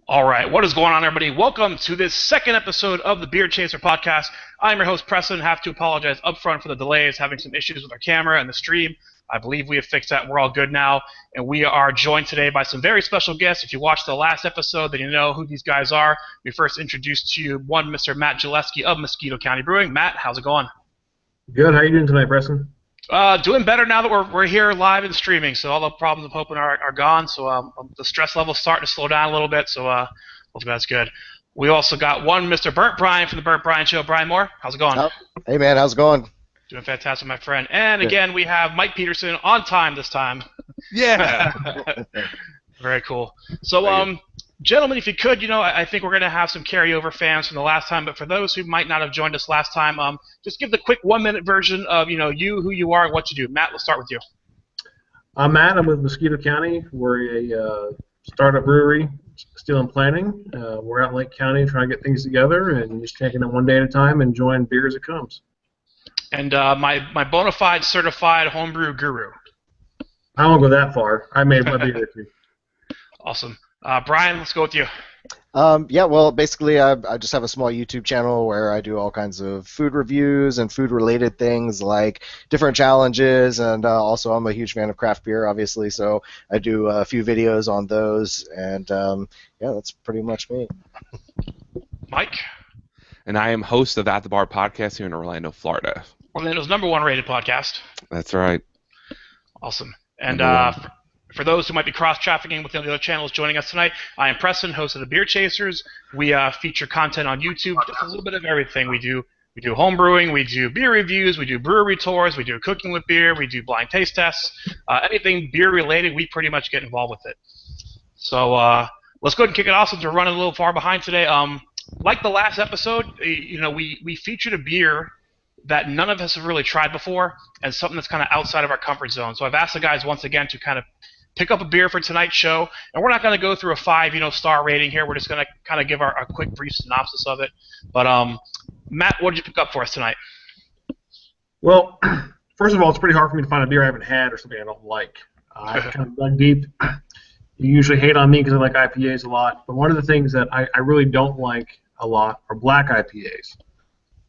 All right, what is going on, everybody? Welcome to this second episode of the Beer Chaser podcast. I'm your host, Preston. Have to apologize upfront for the delays, having some issues with our camera and the stream. I believe we have fixed that. We're all good now, and we are joined today by some very special guests. If you watched the last episode, then you know who these guys are. We first introduced to you one Mr. Matt Jaleski of Musquito County Brewing. Matt, how's it going? Good. How are you doing tonight, Preston? Doing better now that we're here live and streaming. So all the problems of hoping are gone. So the stress level's starting to slow down a little bit. So hopefully that's good. We also got one Mr. Burnt Brian from the Burnt Brian Show. Brian Moore, how's it going? Oh, hey man, how's it going? Doing fantastic, my friend. And again, we have Mike Peterson on time this time. Yeah. Very cool. So gentlemen, if you could, I think we're going to have some carryover fans from the last time, but for those who might not have joined us last time, just give the quick 1-minute version of, you, who you are, and what you do. Matt, let's start with you. I'm Matt. I'm with Musquito County. We're a startup brewery, still in planning. We're out in Lake County trying to get things together and just taking it one day at a time, enjoying beer as it comes. And my bona fide certified homebrew guru. I won't go that far. I made my beer too. Awesome. Brian, let's go with you. Yeah, well, basically, I just have a small YouTube channel where I do all kinds of food reviews and food-related things like different challenges, and also I'm a huge fan of craft beer, obviously, so I do a few videos on those, and yeah, that's pretty much me. Mike? And I am host of At the Bar podcast here in Orlando, Florida. Orlando's #1 rated podcast. That's right. Awesome. And for those who might be cross-trafficking with the other channels joining us tonight, I am Preston, host of the Beer Chasers. We feature content on YouTube, just a little bit of everything. We do home brewing, we do beer reviews, we do brewery tours, we do cooking with beer, we do blind taste tests. Anything beer-related, we pretty much get involved with it. So let's go ahead and kick it off since we're running a little far behind today. Like the last episode, we featured a beer that none of us have really tried before, and something that's kind of outside of our comfort zone. So I've asked the guys once again to kind of pick up a beer for tonight's show, and we're not going to go through a 5-star rating here. We're just going to kind of give our quick, brief synopsis of it. But Matt, what did you pick up for us tonight? Well, first of all, it's pretty hard for me to find a beer I haven't had or something I don't like. I kind of dug deep. You usually hate on me because I like IPAs a lot, but one of the things that I really don't like a lot are black IPAs.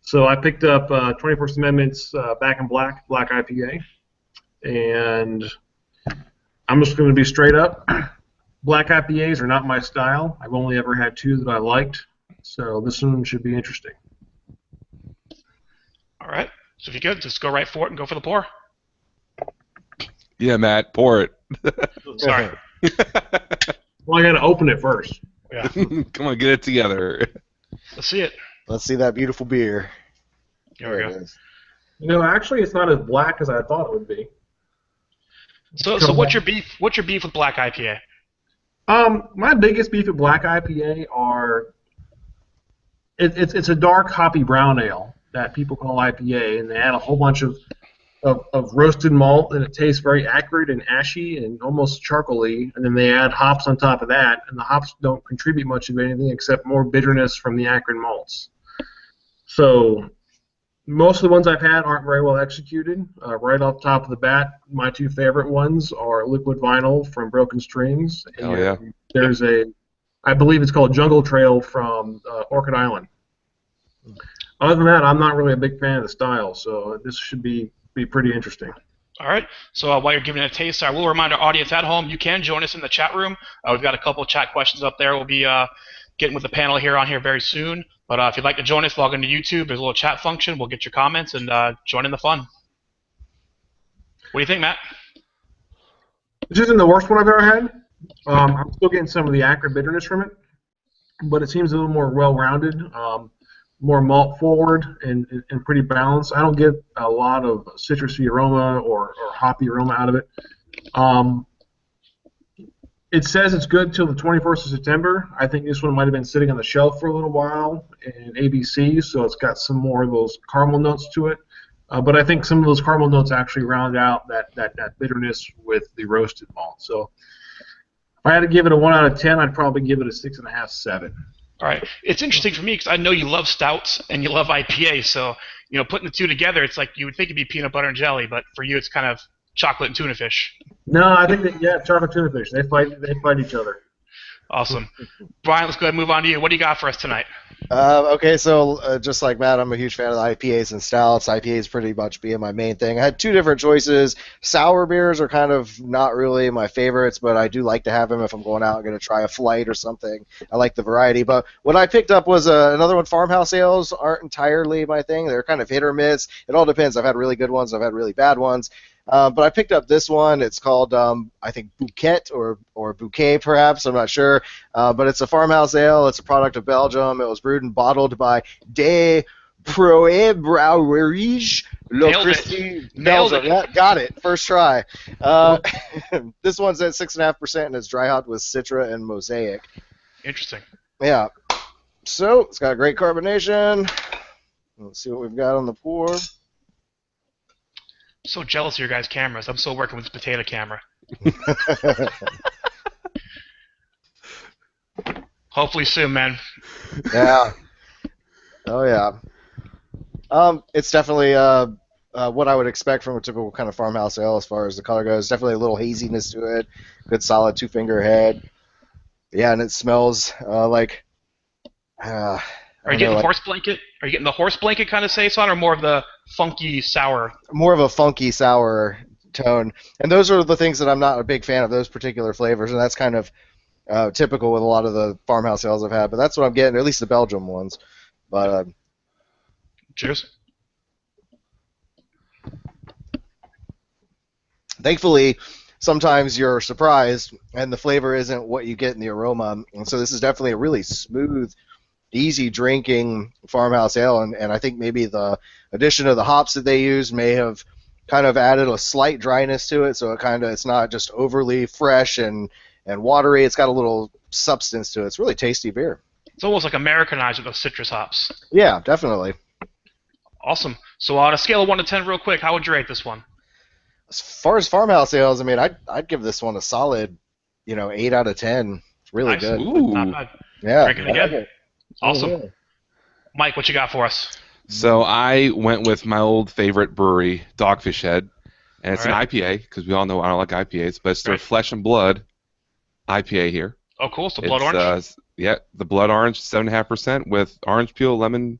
So I picked up 21st Amendment's Back in Black IPA, and I'm just going to be straight up. Black IPAs are not my style. I've only ever had 2 that I liked, so this one should be interesting. All right. So if you could, just go right for it and go for the pour. Yeah, Matt, pour it. Sorry. Well, I got to open it first. Yeah. Come on, get it together. Let's see it. Let's see that beautiful beer. Here we go. It is. Actually, it's not as black as I thought it would be. So what's your beef? What's your beef with black IPA? My biggest beef with black IPA are it's a dark hoppy brown ale that people call IPA, and they add a whole bunch of roasted malt, and it tastes very acrid and ashy and almost charcoaly, and then they add hops on top of that, and the hops don't contribute much of anything except more bitterness from the acrid malts. So most of the ones I've had aren't very well executed. Right off the top of the bat, my 2 favorite ones are Liquid Vinyl from Broken Strings, and there's I believe it's called Jungle Trail from Orchid Island. Other than that, I'm not really a big fan of the style, so this should be pretty interesting. All right. So while you're giving it a taste, I will remind our audience at home, you can join us in the chat room. We've got a couple of chat questions up there. We'll be getting with the panel on here very soon. But if you'd like to join us, log into YouTube. There's a little chat function. We'll get your comments and join in the fun. What do you think, Matt? This isn't the worst one I've ever had. I'm still getting some of the acrid bitterness from it, but it seems a little more well-rounded. More malt forward and pretty balanced. I don't get a lot of citrusy aroma or hoppy aroma out of it. It says it's good till the 21st of September. I think this one might have been sitting on the shelf for a little while in ABC, so it's got some more of those caramel notes to it. But I think some of those caramel notes actually round out that bitterness with the roasted malt. So if I had to give it a 1 out of 10, I'd probably give it a 6.5, 7. All right. It's interesting for me because I know you love stouts and you love IPA, so putting the 2 together, it's like you would think it'd be peanut butter and jelly, but for you it's kind of chocolate and tuna fish. No, I think that chocolate tuna fish. They fight each other. Awesome. Brian, let's go ahead and move on to you. What do you got for us tonight? Okay, so just like Matt, I'm a huge fan of the IPAs and stouts. IPAs pretty much being my main thing. I had two different choices. Sour beers are kind of not really my favorites, but I do like to have them if I'm going out and going to try a flight or something. I like the variety. But what I picked up was another one. Farmhouse ales aren't entirely my thing. They're kind of hit or miss. It all depends. I've had really good ones. I've had really bad ones. But I picked up this one. It's called, I think, Bouquet or Bouquet, perhaps. I'm not sure. But it's a farmhouse ale. It's a product of Belgium. It was brewed and bottled by De Brouwerij Locristi, Belgium. Yeah, got it. First try. This one's at 6.5%, and it's dry hopped with Citra and Mosaic. Interesting. Yeah. So it's got great carbonation. Let's see what we've got on the pour. So jealous of your guys' cameras. I'm still working with this potato camera. Hopefully soon, man. Yeah. Oh yeah. It's definitely what I would expect from a typical kind of farmhouse ale as far as the color goes. Definitely a little haziness to it. Good solid 2-finger head. Yeah, and it smells like. Are you getting the horse blanket? Are you getting the horse blanket kind of saison, or more of the funky sour? More of a funky sour tone, and those are the things that I'm not a big fan of. Those particular flavors, and that's kind of typical with a lot of the farmhouse ales I've had. But that's what I'm getting, at least the Belgium ones. But cheers. Thankfully, sometimes you're surprised, and the flavor isn't what you get in the aroma. And so this is definitely a really smooth, easy drinking farmhouse ale, and I think maybe the addition of the hops that they use may have kind of added a slight dryness to it, so it's not just overly fresh and watery. It's got a little substance to it. It's really tasty beer. It's almost like Americanized with those citrus hops. Yeah, definitely. Awesome. So on a scale of 1 to 10 real quick, how would you rate this one? As far as farmhouse ales, I mean, I'd give this one a solid, 8 out of 10. It's really nice. good. Ooh. Not bad. Yeah. Drink it again. Like Awesome. Oh, yeah. Mike, what you got for us? So I went with my old favorite brewery, Dogfish Head, and it's an IPA because we all know I don't like IPAs, but it's their Flesh and Blood IPA here. Oh, cool. So blood orange. Yeah, the blood orange, 7.5% with orange peel,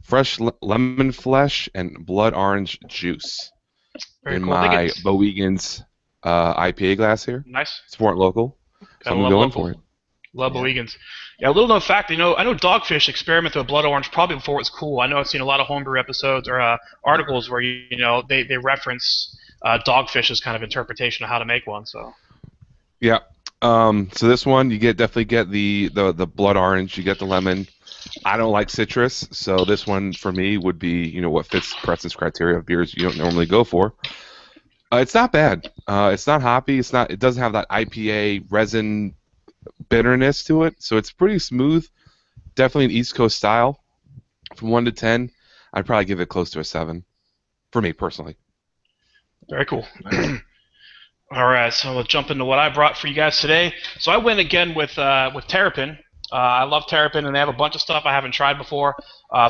fresh lemon flesh, and blood orange juice. Very in cool. my Bowegan's IPA glass here. Nice. Support local. So I'm going for it. Love Bowegan's. Yeah, a little known fact, I know Dogfish experimented with blood orange probably before it was cool. I know I've seen a lot of homebrew episodes or articles where they reference Dogfish as kind of interpretation of how to make one. So. Yeah. So this one you definitely get the blood orange. You get the lemon. I don't like citrus, so this one for me would be what fits Preston's criteria of beers you don't normally go for. It's not bad. It's not hoppy. It doesn't have that IPA resin bitterness to it, so it's pretty smooth. Definitely an East Coast style. From 1 to 10, I'd probably give it close to a 7, for me personally. Very cool. All right, so we'll jump into what I brought for you guys today. So I went again with Terrapin. I love Terrapin, and they have a bunch of stuff I haven't tried before.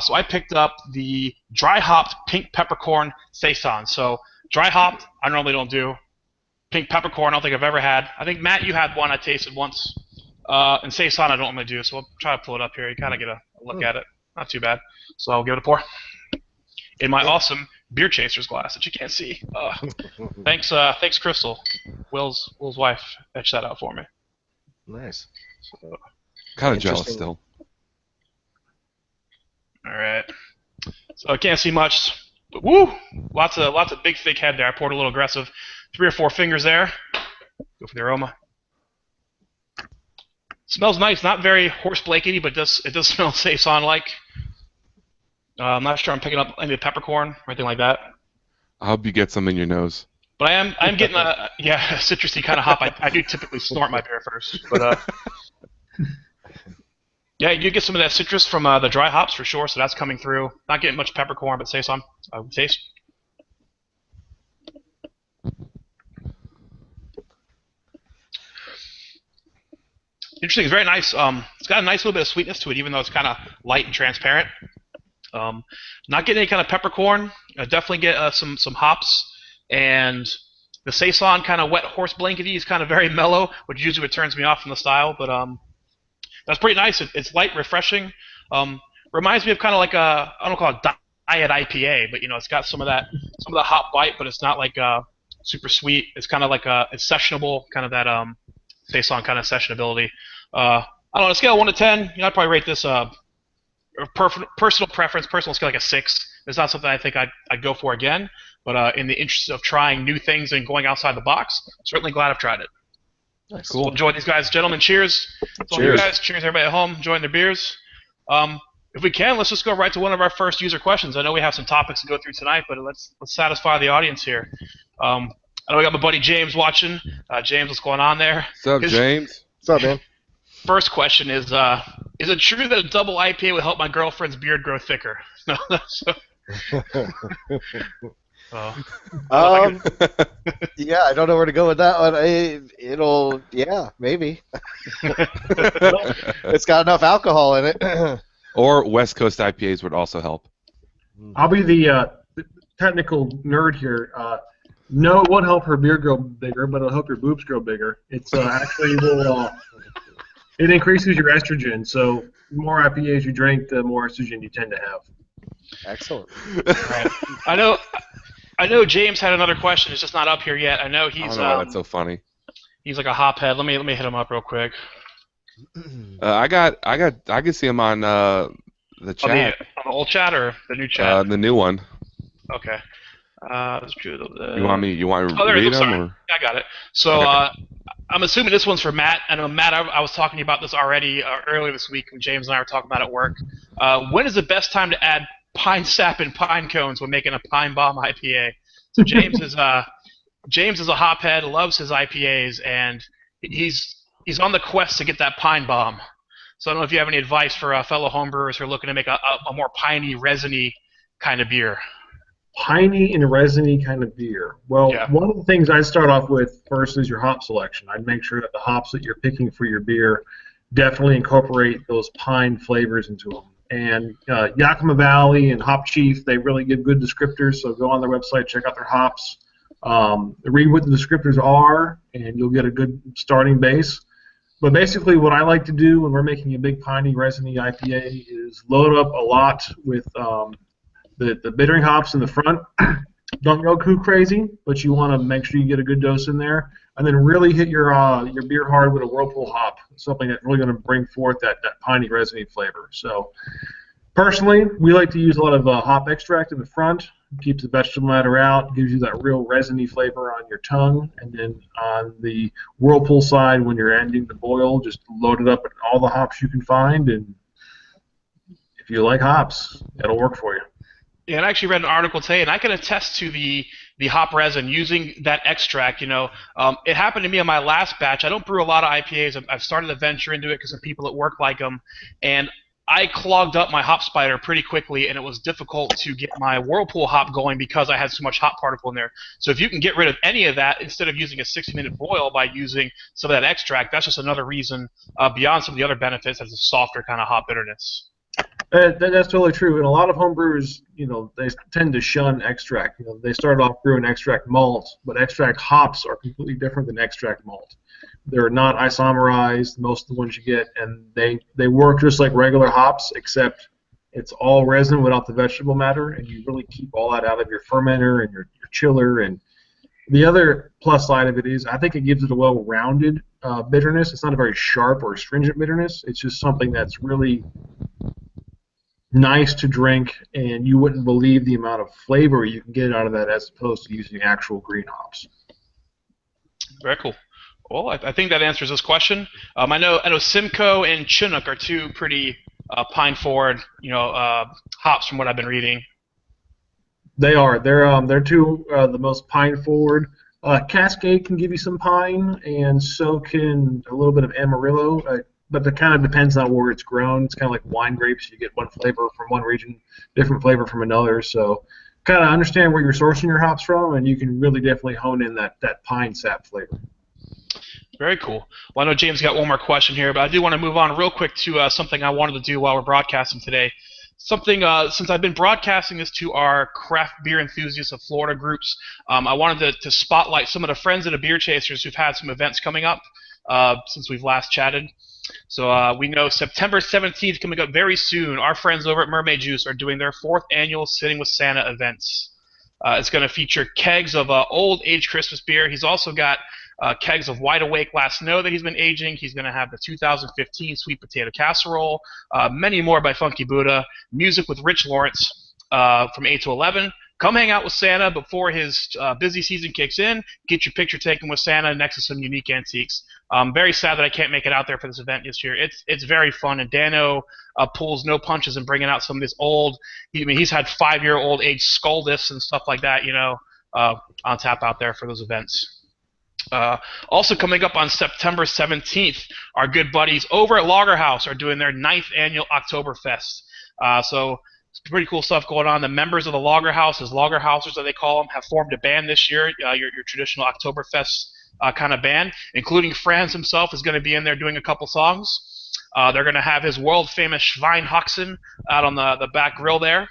So I picked up the dry hopped pink peppercorn saison. So dry hopped, I normally don't do. Pink peppercorn, I don't think I've ever had. I think, Matt, you had one I tasted once. And saison, I don't normally do. So I'll try to pull it up here. You kind of get a look at it. Not too bad. So I'll give it a pour. In my awesome beer chaser's glass that you can't see. Thanks, Crystal. Will's wife etched that out for me. Nice. So, kind of jealous still. All right. So I can't see much, but woo! Lots of big thick head there. I poured a little aggressive. 3 or 4 fingers there. Go for the aroma. Smells nice. Not very horse blankety, but it does smell saison-like. I'm not sure I'm picking up any peppercorn or anything like that. I hope you get some in your nose. But I'm getting a citrusy kind of hop. I do typically snort my beer first, but yeah, you get some of that citrus from the dry hops for sure. So that's coming through. Not getting much peppercorn, but saison. I would taste. Interesting. It's very nice. It's got a nice little bit of sweetness to it, even though it's kind of light and transparent. Not getting any kind of peppercorn. I definitely get some hops, and Saison kind of wet horse blankety is kind of very mellow, which usually what turns me off from the style. But that's pretty nice. It's light, refreshing. Reminds me of kind of like I don't call it diet IPA, but it's got some of the hop bite, but it's not like super sweet. It's kind of like it's sessionable, kind of that Saison kind of sessionability. I don't know, on a scale of 1 to 10, I'd probably rate this personal preference, personal scale like a 6. It's not something I think I'd go for again, but in the interest of trying new things and going outside the box, certainly glad I've tried it. Nice. Cool. Enjoy these guys, gentlemen. Cheers. To you guys. Cheers, everybody at home enjoying their beers. If we can, let's just go right to one of our first user questions. I know we have some topics to go through tonight, but let's satisfy the audience here. I know we got my buddy James watching. James, what's going on there? What's up, James? What's up, man? First question is it true that a double IPA would help my girlfriend's beard grow thicker? No, Yeah, I don't know where to go with that one. Yeah, maybe. It's got enough alcohol in it. Or West Coast IPAs would also help. I'll be the technical nerd here. No, it won't help her beard grow bigger, but it'll help your boobs grow bigger. It's actually it increases your estrogen. So the more IPAs you drink, the more estrogen you tend to have. Excellent. Right. I know James had another question. It's just not up here yet. I know he's. That's so funny. He's like a hophead. Let me hit him up real quick. I can see him on the chat. On the old chat or the new chat? The new one. Okay. That's true. You want me to read them? Or? I got it. So I'm assuming this one's for Matt. I know, Matt, I was talking about this already earlier this week when James and I were talking about it at work. When is the best time to add pine sap and pine cones when making a pine bomb IPA? So James is a hophead, loves his IPAs, and he's on the quest to get that pine bomb. So I don't know if you have any advice for fellow homebrewers who are looking to make a more piney, resiny kind of beer. Piney and resiny kind of beer. Well, One of the things I'd start off with first is your hop selection. I'd make sure that the hops that you're picking for your beer definitely incorporate those pine flavors into them. And Yakima Valley and Hop Chief, they really give good descriptors, so go on their website, check out their hops, read what the descriptors are, and you'll get a good starting base. But basically what I like to do when we're making a big piney, resiny IPA is load up a lot with the bittering hops in the front. Don't go too crazy, but you want to make sure you get a good dose in there. And then really hit your beer hard with a whirlpool hop, something that's really going to bring forth that piney, resiny flavor. So personally, we like to use a lot of hop extract in the front. Keeps the vegetable matter out, gives you that real resiny flavor on your tongue. And then on the whirlpool side, when you're ending the boil, just load it up with all the hops you can find. And if you like hops, it'll work for you. Yeah, and I actually read an article today, and I can attest to the hop resin using that extract. It happened to me on my last batch. I don't brew a lot of IPAs. I've started to venture into it because some people at work like them, and I clogged up my hop spider pretty quickly, and it was difficult to get my whirlpool hop going because I had so much hop particle in there. So if you can get rid of any of that instead of using a 60-minute boil by using some of that extract, that's just another reason beyond some of the other benefits as a softer kind of hop bitterness. That's totally true. And a lot of home brewers, they tend to shun extract. They start off brewing extract malt, but extract hops are completely different than extract malt. They're not isomerized, most of the ones you get, and they work just like regular hops, except it's all resin without the vegetable matter, and you really keep all that out of your fermenter and your chiller. And the other plus side of it is I think it gives it a well-rounded bitterness. It's not a very sharp or astringent bitterness. It's just something that's really nice to drink, and you wouldn't believe the amount of flavor you can get out of that as opposed to using actual green hops. Very cool. Well, I think that answers this question. I know Simcoe and Chinook are two pretty pine-forward, hops from what I've been reading. They are. They're two the most pine-forward. Cascade can give you some pine, and so can a little bit of Amarillo. But it kind of depends on where it's grown. It's kind of like wine grapes. You get one flavor from one region, different flavor from another. So kind of understand where you're sourcing your hops from, and you can really definitely hone in that pine sap flavor. Very cool. Well, I know James got one more question here, but I do want to move on real quick to something I wanted to do while we're broadcasting today. something, since I've been broadcasting this to our craft beer enthusiasts of Florida groups, I wanted to spotlight some of the friends of the Beer Chasers who've had some events coming up since we've last chatted. So we know September 17th coming up very soon. Our friends over at Mermaid Juice are doing their 4th annual Sitting with Santa events. It's going to feature kegs of old aged Christmas beer. He's also got kegs of Wide Awake Last Snow that he's been aging. He's going to have the 2015 Sweet Potato Casserole, many more by Funky Buddha, music with Rich Lawrence from 8 to 11. Come hang out with Santa before his busy season kicks in. Get your picture taken with Santa next to some unique antiques. I'm very sad that I can't make it out there for this event this year. It's very fun, and Dano pulls no punches in bringing out some of this old. He's had 5-year-old aged skull discs and stuff like that, on tap out there for those events. Also coming up on September 17th, our good buddies over at Lager House are doing their 9th annual Oktoberfest. So it's pretty cool stuff going on. The members of the Lager House, as Lager Housers that they call them, have formed a band this year, your traditional Oktoberfest kind of band, including Franz himself is going to be in there doing a couple songs. They're going to have his world-famous Schweinhaxen out on the back grill there.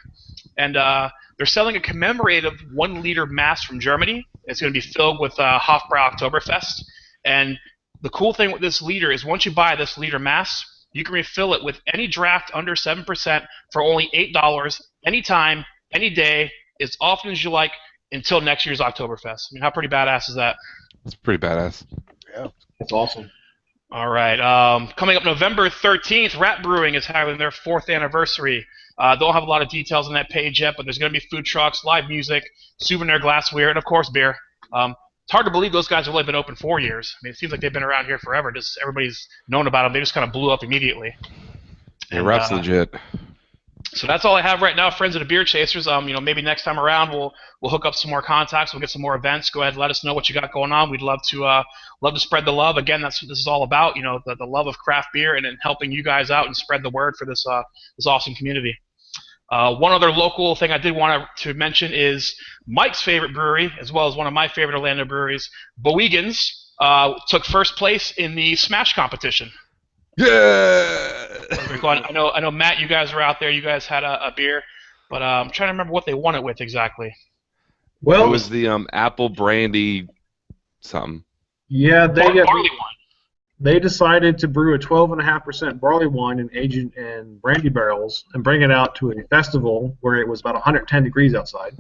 And they're selling a commemorative 1-liter mass from Germany. It's going to be filled with Hofbrau Oktoberfest. And the cool thing with this liter is once you buy this liter mass, you can refill it with any draft under 7% for only $8, anytime, any day, as often as you like, until next year's Oktoberfest. I mean, how pretty badass is that? That's pretty badass. Yeah. That's awesome. All right. Coming up November 13th, Rat Brewing is having their 4th anniversary. Don't have a lot of details on that page yet, but there's going to be food trucks, live music, souvenir glassware, and, of course, beer. It's hard to believe those guys have only been open 4 years. I mean, it seems like they've been around here forever. Just everybody's known about them. They just kind of blew up immediately. Yeah, Rap's legit. So that's all I have right now, friends of the Beer Chasers. Maybe next time around we'll hook up some more contacts. We'll get some more events. Go ahead and let us know what you got going on. We'd love to spread the love. Again, that's what this is all about. The love of craft beer and helping you guys out and spread the word for this awesome community. One other local thing I did want to mention is Mike's favorite brewery, as well as one of my favorite Orlando breweries, Bowiegans, took first place in the Smash competition. Yeah! I know, Matt, you guys were out there. You guys had a beer, but I'm trying to remember what they won it with exactly. Well, it was the apple brandy something. Yeah, barley wine. They decided to brew a 12.5% barley wine and age it in brandy barrels and bring it out to a festival where it was about 110 degrees outside.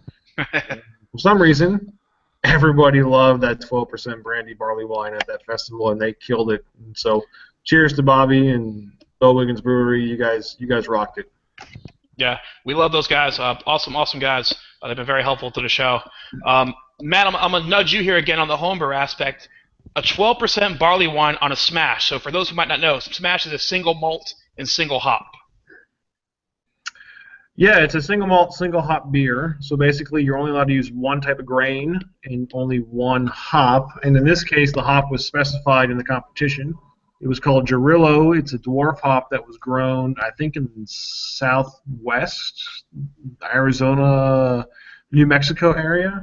For some reason, everybody loved that 12% brandy barley wine at that festival, and they killed it. And so, cheers to Bobby and Bowiegans Brewery. You guys rocked it. Yeah, we love those guys. Awesome guys. They've been very helpful to the show. Matt, I'm going to nudge you here again on the homebrew aspect. A 12% barley wine on a smash. So for those who might not know, smash is a single malt and single hop. Yeah, it's a single malt, single hop beer. So basically, you're only allowed to use one type of grain and only one hop. And in this case, the hop was specified in the competition. It was called Jarillo. It's a dwarf hop that was grown, I think, in southwest Arizona, New Mexico area.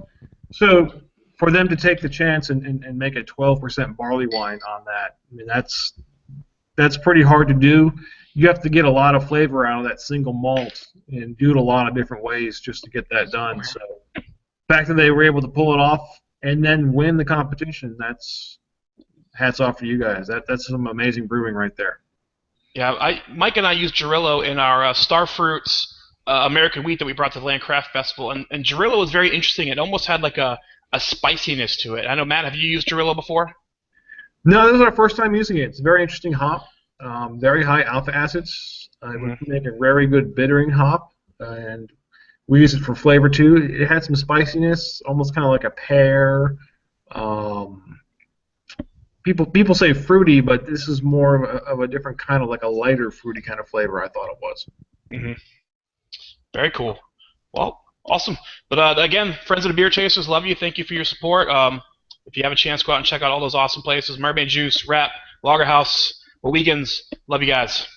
So for them to take the chance and make a 12% barley wine on that, I mean, that's pretty hard to do. You have to get a lot of flavor out of that single malt and do it a lot of different ways just to get that done. So the fact that they were able to pull it off and then win the competition, that's hats off to you guys. That's some amazing brewing right there. Yeah, Mike and I used Jarillo in our Starfruits American Wheat that we brought to the Land Craft Festival, and Jarillo was very interesting. It almost had like a spiciness to it. I know, Matt, have you used Jarillo before? No, this is our first time using it. It's a very interesting hop, very high alpha acids. It would make a very good bittering hop, and we use it for flavor too. It had some spiciness, almost kind of like a pear. People say fruity, but this is more of a different kind of like a lighter fruity kind of flavor, I thought it was. Mm-hmm. Very cool. Well, awesome. But again, friends of the Beer Chasers, love you. Thank you for your support. If you have a chance, go out and check out all those awesome places. Mermaid Juice, Rap, Lager House, Bowiegans. Love you guys.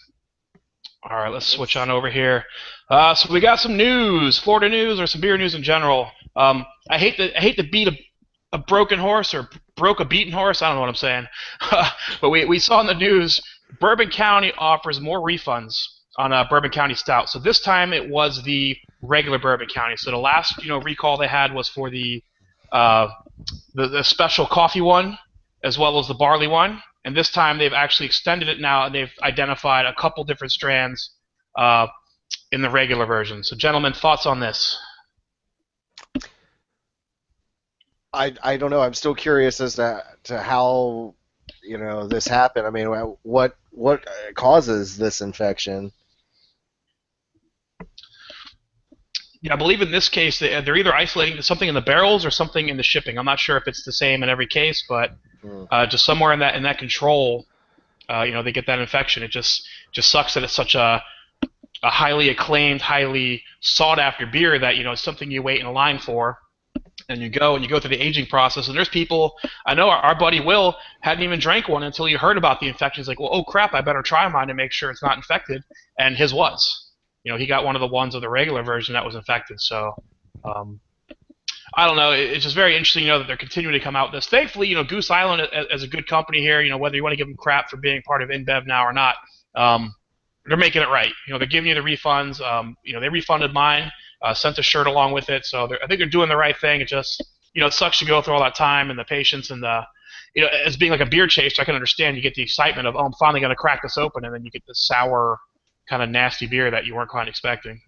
All right, let's switch on over here. So we got some news, Florida news, or some beer news in general. I hate to beat a broken horse or broke a beaten horse. I don't know what I'm saying. But we saw in the news, Bourbon County offers more refunds on Bourbon County Stout. So this time it was the regular Bourbon County. So the last recall they had was for the special coffee one, as well as the barley one. And this time they've actually extended it now, and they've identified a couple different strands in the regular version. So, gentlemen, thoughts on this? I don't know. I'm still curious as to how this happened. I mean, what causes this infection? Yeah, I believe in this case they're either isolating something in the barrels or something in the shipping. I'm not sure if it's the same in every case, but just somewhere in that control, they get that infection. It just sucks that it's such a highly acclaimed, highly sought after beer that it's something you wait in a line for, and you go through the aging process. And there's people, I know our buddy Will hadn't even drank one until he heard about the infection. He's like, well, oh crap, I better try mine to make sure it's not infected, and his was. He got one of the ones of the regular version that was infected. So, I don't know. It's just very interesting, that they're continuing to come out with this. Thankfully, Goose Island as a good company here, whether you want to give them crap for being part of InBev now or not, they're making it right. They're giving you the refunds. They refunded mine, sent a shirt along with it. So I think they're doing the right thing. It just, it sucks to go through all that time and the patience and the, as being like a beer chaser, I can understand you get the excitement of, oh, I'm finally going to crack this open, and then you get this sour, kind of nasty beer that you weren't quite expecting.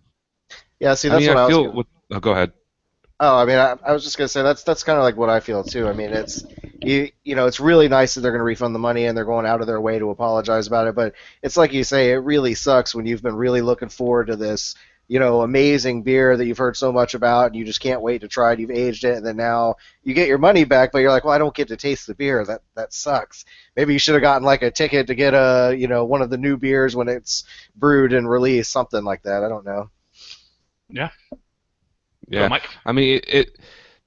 Yeah, see, that's what I was. Go ahead. Oh, I mean, I was just gonna say that's kind of like what I feel too. I mean, it's it's really nice that they're gonna refund the money and they're going out of their way to apologize about it. But it's like you say, it really sucks when you've been really looking forward to this, amazing beer that you've heard so much about, and you just can't wait to try it. You've aged it, and then now you get your money back, but you're like, well, I don't get to taste the beer. That sucks. Maybe you should have gotten like a ticket to get one of the new beers when it's brewed and released, something like that. I don't know. Yeah. Yeah. So, Mike? I mean, it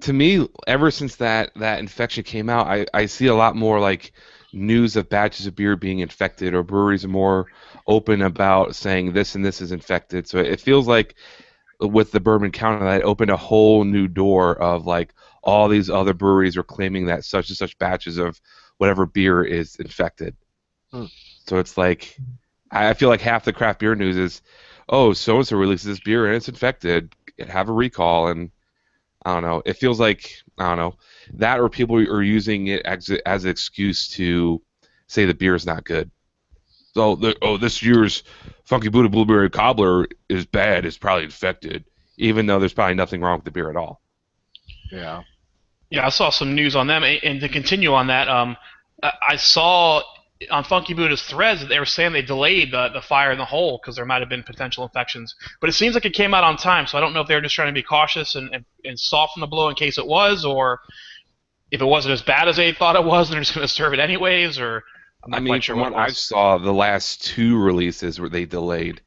to me, ever since that infection came out, I see a lot more like news of batches of beer being infected, or breweries are more open about saying this and this is infected. So it feels like with the Bourbon County, that opened a whole new door of like all these other breweries are claiming that such and such batches of whatever beer is infected. So it's like, I feel like half the craft beer news is, oh, so-and-so releases this beer and it's infected, have a recall. And I don't know, it feels like, I don't know, that or people are using it as an excuse to say the beer is not good. So, this year's Funky Buddha Blueberry Cobbler is bad, it's probably infected, even though there's probably nothing wrong with the beer at all. Yeah. Yeah, I saw some news on them, and to continue on that, I saw on Funky Buddha's threads that they were saying they delayed the fire in the hole because there might have been potential infections. But it seems like it came out on time, so I don't know if they were just trying to be cautious and soften the blow in case it was, or if it wasn't as bad as they thought it was and they're just going to serve it anyways, or I'm not quite sure from what I saw, the last two releases were they delayed.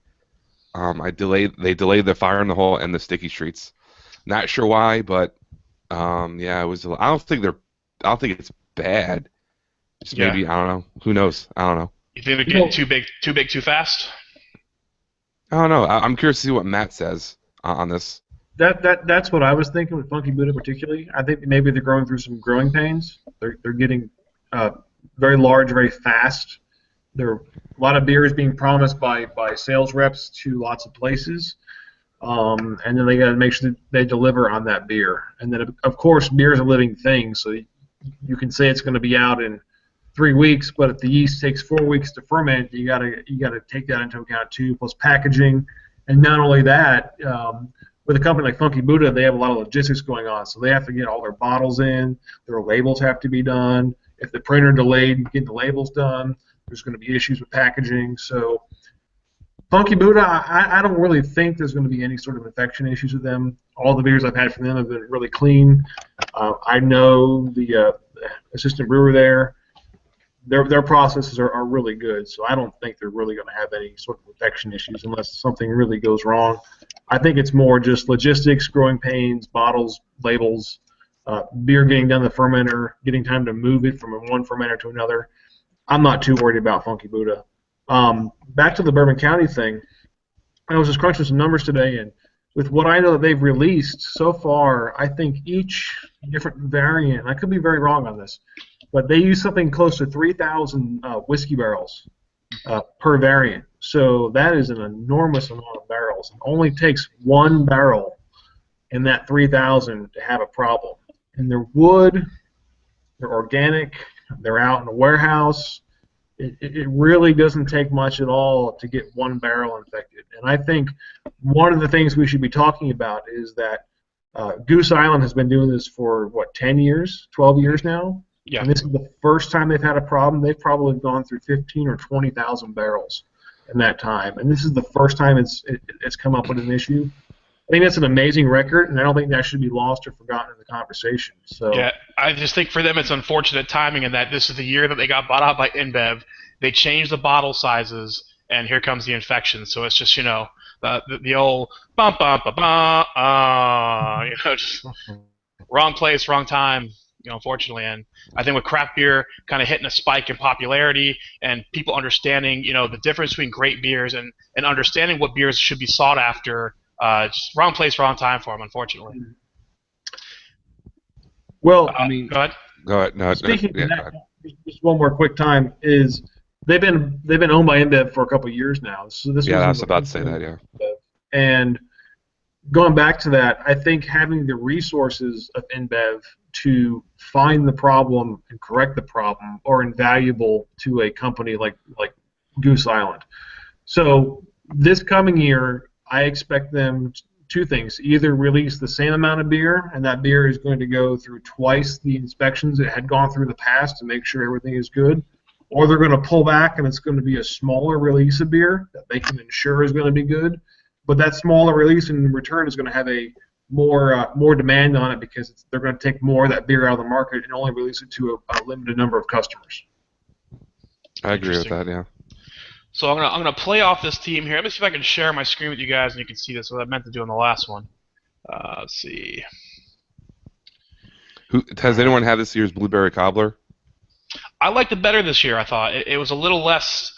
They delayed the fire in the hole and the sticky streets. Not sure why, but yeah, it was. I don't think it's bad. Just maybe, I don't know. Who knows? I don't know. You think they're getting too big, too fast? I don't know. I'm curious to see what Matt says on this. That's what I was thinking with Funky Buddha particularly. I think maybe they're going through some growing pains. They're getting very large, very fast. There are a lot of beers being promised by sales reps to lots of places, and then they got to make sure that they deliver on that beer. And then, of course, beer is a living thing, so you can say it's going to be out in 3 weeks, but if the yeast takes 4 weeks to ferment, you gotta take that into account too, plus packaging. And not only that, with a company like Funky Buddha, they have a lot of logistics going on, so they have to get all their bottles in, their labels have to be done. If the printer delayed getting the labels done, there's going to be issues with packaging. So Funky Buddha, I don't really think there's going to be any sort of infection issues with them. All the beers I've had from them have been really clean. I know the assistant brewer there. Their processes are really good, so I don't think they're really going to have any sort of infection issues unless something really goes wrong. I think it's more just logistics, growing pains, bottles, labels, beer getting done in the fermenter, getting time to move it from one fermenter to another. I'm not too worried about Funky Buddha. Back to the Bourbon County thing, I was just crunching some numbers today, and with what I know that they've released so far, I think each different variant, I could be very wrong on this, but they use something close to 3,000 whiskey barrels per variant. So that is an enormous amount of barrels. It only takes one barrel in that 3,000 to have a problem. And they're wood, they're organic, they're out in a warehouse. It really doesn't take much at all to get one barrel infected. And I think one of the things we should be talking about is that Goose Island has been doing this for, 10 years, 12 years now? Yeah. And this is the first time they've had a problem. They've probably gone through 15 or 20,000 barrels in that time. And this is the first time it's come up with an issue. I think that's an amazing record, and I don't think that should be lost or forgotten in the conversation. So yeah, I just think for them it's unfortunate timing in that this is the year that they got bought out by InBev. They changed the bottle sizes, and here comes the infection. So it's just, the old bum bum ba ba, just wrong place, wrong time, unfortunately. And I think with craft beer kind of hitting a spike in popularity and people understanding, the difference between great beers and understanding what beers should be sought after. Just wrong place, wrong time for them, unfortunately. Well, go ahead. Go ahead. No, speaking yeah, of that, just one more quick time is they've been owned by InBev for a couple of years now. So this I was about to say that. Yeah. And going back to that, I think having the resources of InBev to find the problem and correct the problem are invaluable to a company like Goose Island. So this coming year, I expect them two things: either release the same amount of beer, and that beer is going to go through twice the inspections it had gone through the past to make sure everything is good, or they're going to pull back and it's going to be a smaller release of beer that they can ensure is going to be good. But that smaller release in return is going to have a more demand on it because they're going to take more of that beer out of the market and only release it to a limited number of customers. I agree with that. Yeah. So I'm gonna play off this team here. Let me see if I can share my screen with you guys and you can see this. What I meant to do on the last one. Let's see. Has anyone had this year's blueberry cobbler? I liked it better this year. I thought it was a little less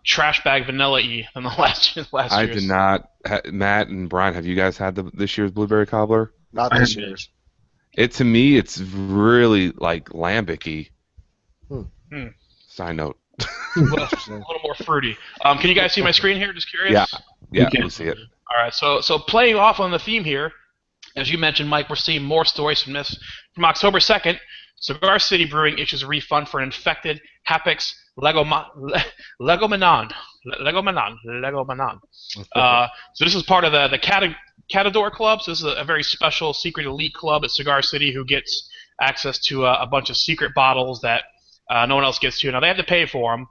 trash bag vanilla-y than the last year's. I did not. Matt and Brian, have you guys had this year's blueberry cobbler? Not this year's. To me, it's really like lambic-y. Side note. a little more fruity. Can you guys see my screen here? Just curious. Yeah, we see it. All right, so playing off on the theme here, as you mentioned, Mike, we're seeing more stories from this. From October 2nd, Cigar City Brewing issues a refund for an infected Hapex Legomenon. So this is part of the Catador Club. So this is a very special secret elite club at Cigar City who gets access to a bunch of secret bottles that no one else gets to. Now, they have to pay for them,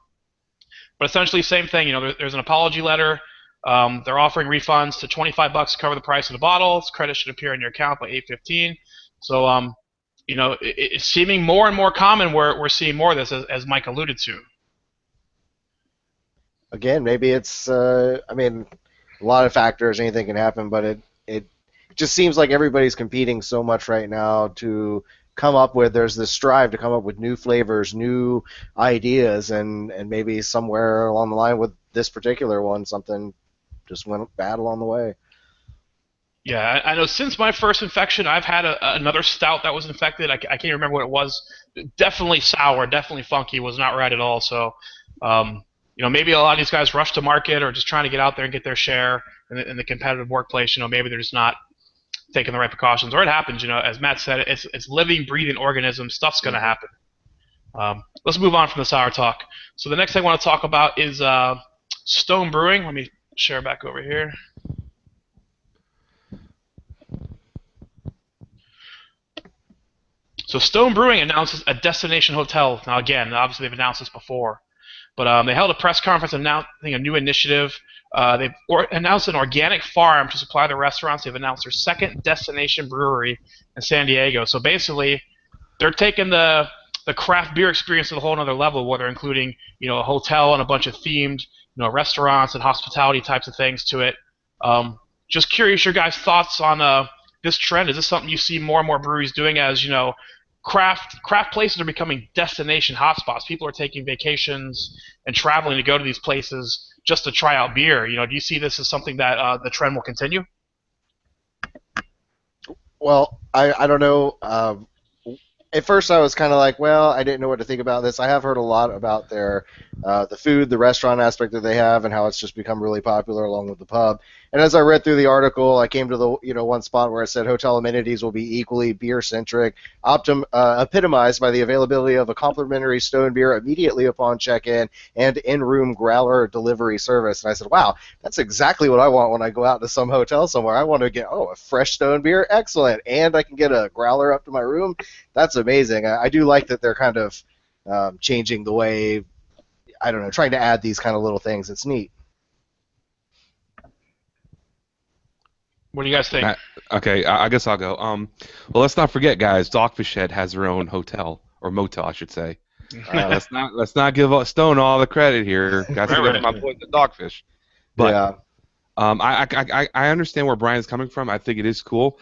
but essentially same thing. There's an apology letter. They're offering refunds to $25 to cover the price of the bottles. Credit should appear on your account by 8/15. So, it's seeming more and more common. We're seeing more of this, as Mike alluded to. Again, maybe it's, a lot of factors, anything can happen, but it just seems like everybody's competing so much right now to come up with, there's this strive to come up with new flavors, new ideas, and maybe somewhere along the line with this particular one, something just went bad along the way. Yeah, I know since my first infection, I've had another stout that was infected. I can't remember what it was. Definitely sour, definitely funky, was not right at all. So, maybe a lot of these guys rush to market or just trying to get out there and get their share in the competitive workplace. Maybe they're just not taking the right precautions, or it happens. As Matt said, it's living, breathing organisms. Stuff's going to happen. Let's move on from the sour talk. So the next thing I want to talk about is Stone Brewing. Let me share back over here. So Stone Brewing announces a destination hotel. Now again, obviously they've announced this before, but they held a press conference announcing a new initiative. They've announced an organic farm to supply the restaurants. They've announced their second destination brewery in San Diego. So basically, they're taking the craft beer experience to a whole other level, where they're including a hotel and a bunch of themed restaurants and hospitality types of things to it. Just curious, your guys' thoughts on this trend. Is this something you see more and more breweries doing? As craft places are becoming destination hotspots. People are taking vacations and traveling to go to these places just to try out beer. Do you see this as something that the trend will continue? Well, I don't know. at first I was kind of like, well, I didn't know what to think about this. I have heard a lot about their the food, the restaurant aspect that they have, and how it's just become really popular along with the pub. And as I read through the article, I came to the one spot where it said hotel amenities will be equally beer-centric, epitomized by the availability of a complimentary stone beer immediately upon check-in and in-room growler delivery service. And I said, wow, that's exactly what I want when I go out to some hotel somewhere. I want to get a fresh stone beer, excellent, and I can get a growler up to my room. That's amazing. I do like that they're kind of changing the way, I don't know, trying to add these kind of little things. It's neat. What do you guys think? Okay, I guess I'll go. Well, let's not forget, guys. Dogfish Head has their own hotel or motel, I should say. Let's not give Stone all the credit here. Got to give my boys the Dogfish. But Yeah. I understand where Brian's coming from. I think it is cool,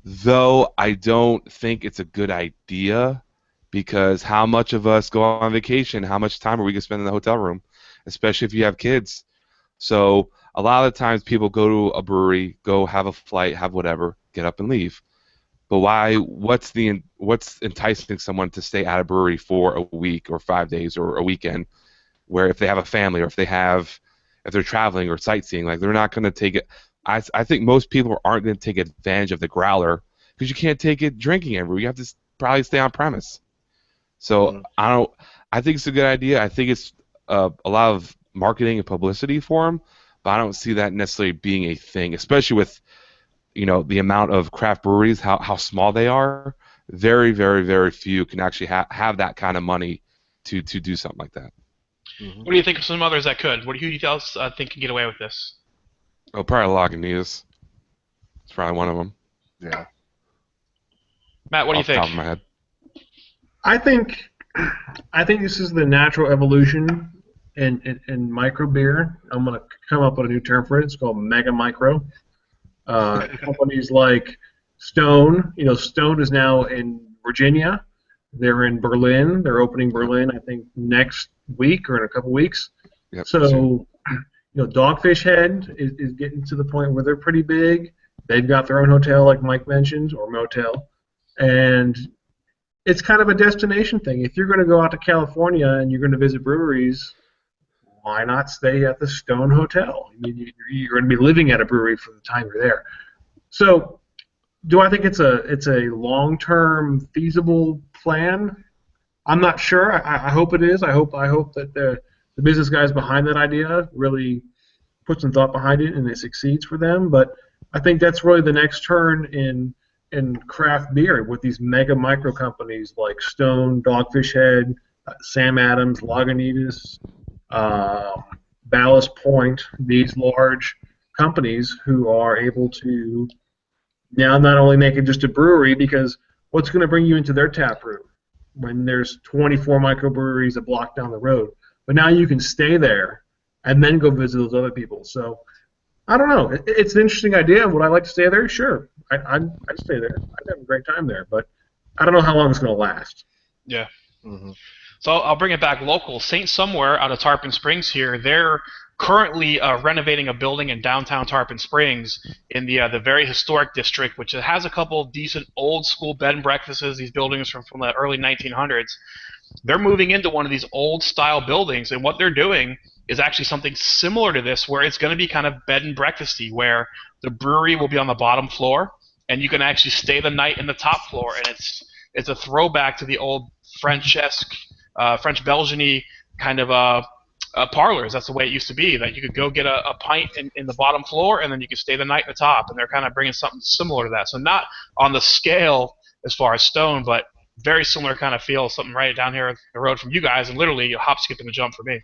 though. I don't think it's a good idea because how much of us go on vacation? How much time are we gonna spend in the hotel room, especially if you have kids? So a lot of the times people go to a brewery, go have a flight, have whatever, get up and leave. But why? What's enticing someone to stay at a brewery for a week or 5 days or a weekend, where if they have a family or if they're traveling or sightseeing, like they're not going to take it. I think most people aren't going to take advantage of the growler because you can't take it drinking everywhere. You have to probably stay on premise. So I think it's a good idea. I think it's a lot of marketing and publicity for them, but I don't see that necessarily being a thing, especially with the amount of craft breweries, how small they are. Very, very, very few can actually have that kind of money to do something like that. What do you think of some others that could? Who do you else think can get away with this? Oh, probably Lagunitas. It's probably one of them. Yeah. Matt, what do you think? Off the top of my head. I think this is the natural evolution in micro beer. I'm going to come up with a new term for it. It's called mega micro. Companies like Stone. Stone is now in Virginia. They're in Berlin. They're opening Berlin, I think, next week or in a couple weeks. Yep, so, Dogfish Head is getting to the point where they're pretty big. They've got their own hotel, like Mike mentioned, or motel. And it's kind of a destination thing. If you're going to go out to California and you're going to visit breweries, why not stay at the Stone Hotel? I mean, you're going to be living at a brewery for the time you're there. So, do I think it's a long-term feasible plan? I'm not sure. I hope it is. I hope that the business guys behind that idea really put some thought behind it and it succeeds for them. But I think that's really the next turn in craft beer with these mega micro companies like Stone, Dogfish Head, Sam Adams, Lagunitas, Ballast Point, these large companies who are able to now not only make it just a brewery, because what's going to bring you into their tap room when there's 24 microbreweries a block down the road? But now you can stay there and then go visit those other people. So I don't know. It's an interesting idea. Would I like to stay there? Sure. I'd stay there. I'd have a great time there. But I don't know how long it's going to last. Yeah. Mm-hmm. So I'll bring it back local. St. Somewhere out of Tarpon Springs here, they're currently renovating a building in downtown Tarpon Springs in the very historic district, which has a couple of decent old-school bed and breakfasts, these buildings from the early 1900s. They're moving into one of these old-style buildings, and what they're doing is actually something similar to this, where it's going to be kind of bed and breakfasty, where the brewery will be on the bottom floor, and you can actually stay the night in the top floor, and it's a throwback to the old French-esque, French-Belgian-y kind of parlors. That's the way it used to be, that you could go get a pint in the bottom floor, and then you could stay the night in the top, and they're kind of bringing something similar to that. So not on the scale as far as Stone, but very similar kind of feel, something right down here the road from you guys, and literally a hop, skip, and a jump for me.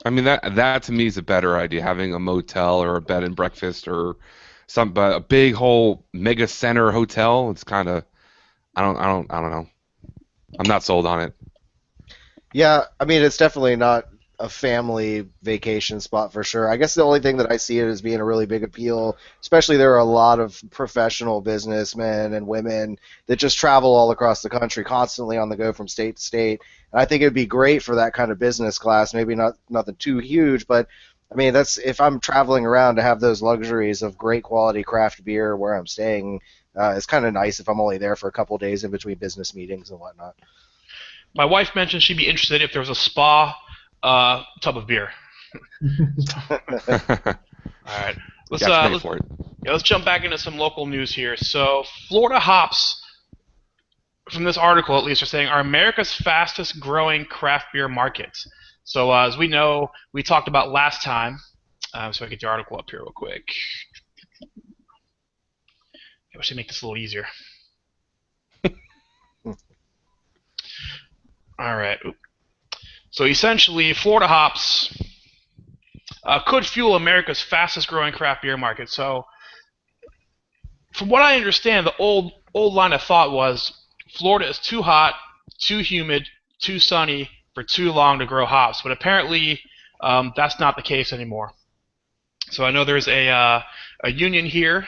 I mean, that to me is a better idea, having a motel or a bed and breakfast or a big whole mega center hotel. It's kind of, I don't know. I'm not sold on it. Yeah, I mean, it's definitely not a family vacation spot for sure. I guess the only thing that I see it as being a really big appeal, especially there are a lot of professional businessmen and women that just travel all across the country constantly on the go from state to state. And I think it would be great for that kind of business class, maybe not nothing too huge, but I mean, that's if I'm traveling around to have those luxuries of great quality craft beer where I'm staying. It's kind of nice if I'm only there for a couple days in between business meetings and whatnot. My wife mentioned she'd be interested if there was a spa tub of beer. All right, let's jump back into some local news here. So, Florida hops, from this article at least, are saying are America's fastest growing craft beer market. So, as we know, we talked about last time. So I get the article up here real quick. I should make this a little easier. All right. So essentially, Florida hops could fuel America's fastest growing craft beer market. So, from what I understand, the old line of thought was Florida is too hot, too humid, too sunny for too long to grow hops. But apparently, that's not the case anymore. So I know there's a union here,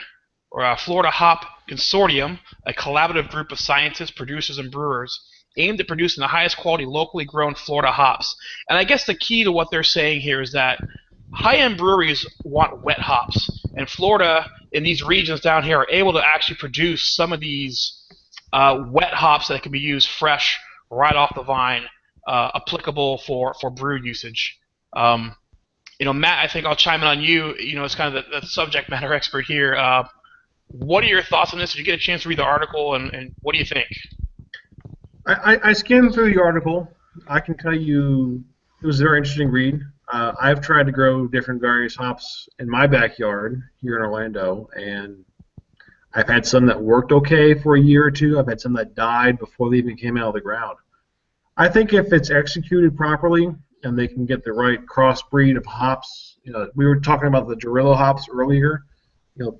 or a Florida Hop Consortium, a collaborative group of scientists, producers, and brewers aimed at producing the highest quality locally grown Florida hops. And I guess the key to what they're saying here is that high-end breweries want wet hops, and Florida, in these regions down here, are able to actually produce some of these wet hops that can be used fresh, right off the vine, applicable for brew usage. Matt, I think I'll chime in on you. As kind of the subject matter expert here. What are your thoughts on this? Did you get a chance to read the article, and what do you think? I skimmed through the article. I can tell you it was a very interesting read. I've tried to grow different various hops in my backyard here in Orlando, and I've had some that worked okay for a year or two. I've had some that died before they even came out of the ground. I think if it's executed properly and they can get the right crossbreed of hops, we were talking about the Jarillo hops earlier.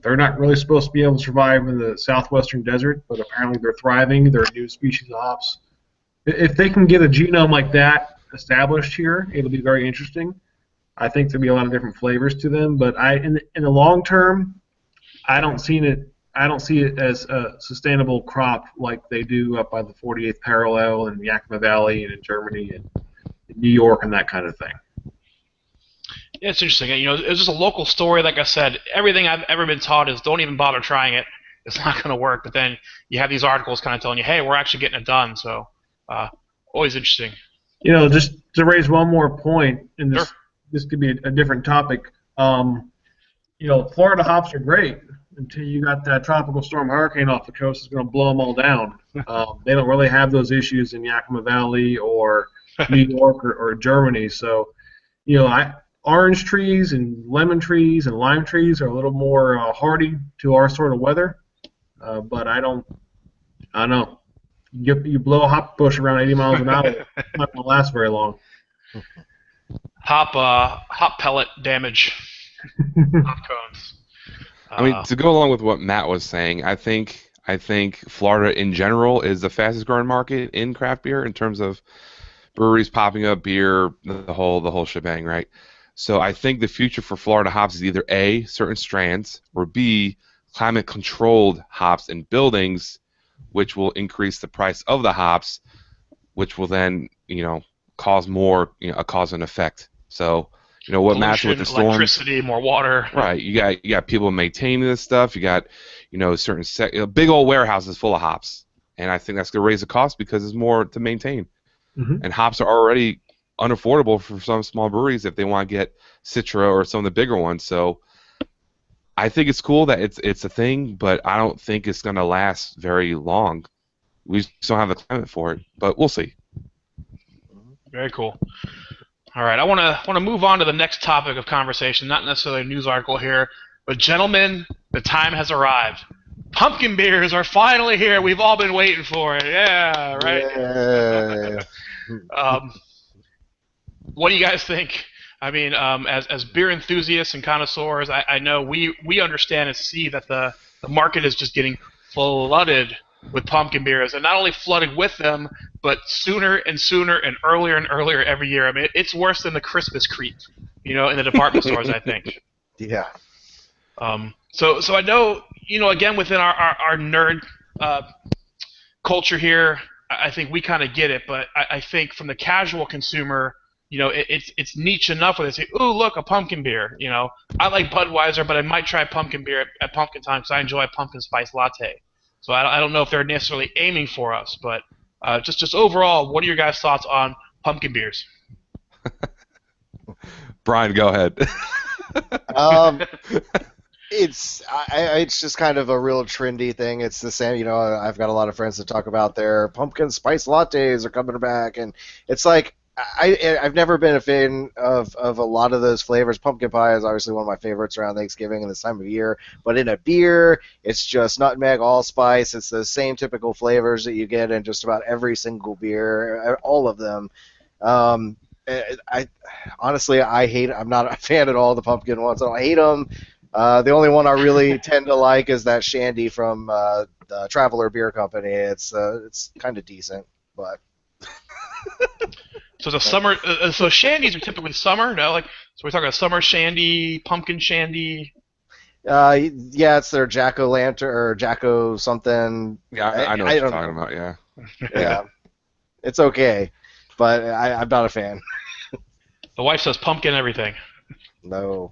They're not really supposed to be able to survive in the southwestern desert, but apparently they're thriving. They're a new species of hops. If they can get a genome like that established here, it'll be very interesting. I think there'll be a lot of different flavors to them, but in the long term, I don't see it as a sustainable crop like they do up by the 48th parallel in Yakima Valley and in Germany and in New York and that kind of thing. Yeah, it's interesting. It's just a local story. Like I said, everything I've ever been taught is don't even bother trying it. It's not going to work. But then you have these articles kind of telling you, hey, we're actually getting it done. So always interesting. Just to raise one more point, and Sure. This could be a different topic. Florida hops are great until you got that tropical storm hurricane off the coast. It's going to blow them all down. They don't really have those issues in Yakima Valley or New York or Germany. So, orange trees and lemon trees and lime trees are a little more hardy to our sort of weather. But I don't know. You blow a hop bush around 80 miles an hour, it's not going to last very long. Hop pellet damage. Hop cones. I mean, to go along with what Matt was saying, I think Florida in general is the fastest growing market in craft beer in terms of breweries popping up, beer, the whole shebang, right? So I think the future for Florida hops is either A, certain strands, or B, climate-controlled hops in buildings, which will increase the price of the hops, which will then, cause more, a cause and effect. So, what Matt's with the storms, electricity, more water. Right. You got people maintaining this stuff. You got, certain big old warehouses full of hops, and I think that's going to raise the cost because there's more to maintain. Mm-hmm. And hops are already unaffordable for some small breweries if they want to get Citra or some of the bigger ones. So I think it's cool that it's a thing, but I don't think it's going to last very long. We just don't have the climate for it, but we'll see. Very cool. All right, I want to move on to the next topic of conversation, not necessarily a news article here, but gentlemen, the time has arrived. Pumpkin beers are finally here. We've all been waiting for it. Yeah, right? Yeah. What do you guys think? I mean, as beer enthusiasts and connoisseurs, I know we understand and see that the market is just getting flooded with pumpkin beers, and not only flooded with them, but sooner and sooner and earlier every year. I mean, it's worse than the Christmas creep, in the department stores, I think. Yeah. So I know, again, within our nerd culture here, I think we kind of get it, but I think from the casual consumer, it's niche enough where they say, "Ooh, look, a pumpkin beer." I like Budweiser, but I might try pumpkin beer at pumpkin time because I enjoy a pumpkin spice latte. So I don't know if they're necessarily aiming for us, but just overall, what are your guys' thoughts on pumpkin beers? Brian, go ahead. It's just kind of a real trendy thing. It's the same, I've got a lot of friends that talk about their pumpkin spice lattes are coming back, and it's like I've never been a fan of a lot of those flavors. Pumpkin pie is obviously one of my favorites around Thanksgiving and this time of year, but in a beer, it's just nutmeg, allspice. It's the same typical flavors that you get in just about every single beer, all of them. I honestly, I'm not a fan at all of the pumpkin ones. I don't hate them. The only one I really tend to like is that Shandy from the Traveler Beer Company. It's kind of decent, but. So the summer, so shandies are typically summer, no? So we're talking a summer shandy, pumpkin shandy. Yeah, it's their Jack-o'-lantern or Jacko something. Yeah, I know what you're talking about. Yeah. Yeah, it's okay, but I'm not a fan. The wife says pumpkin everything. No.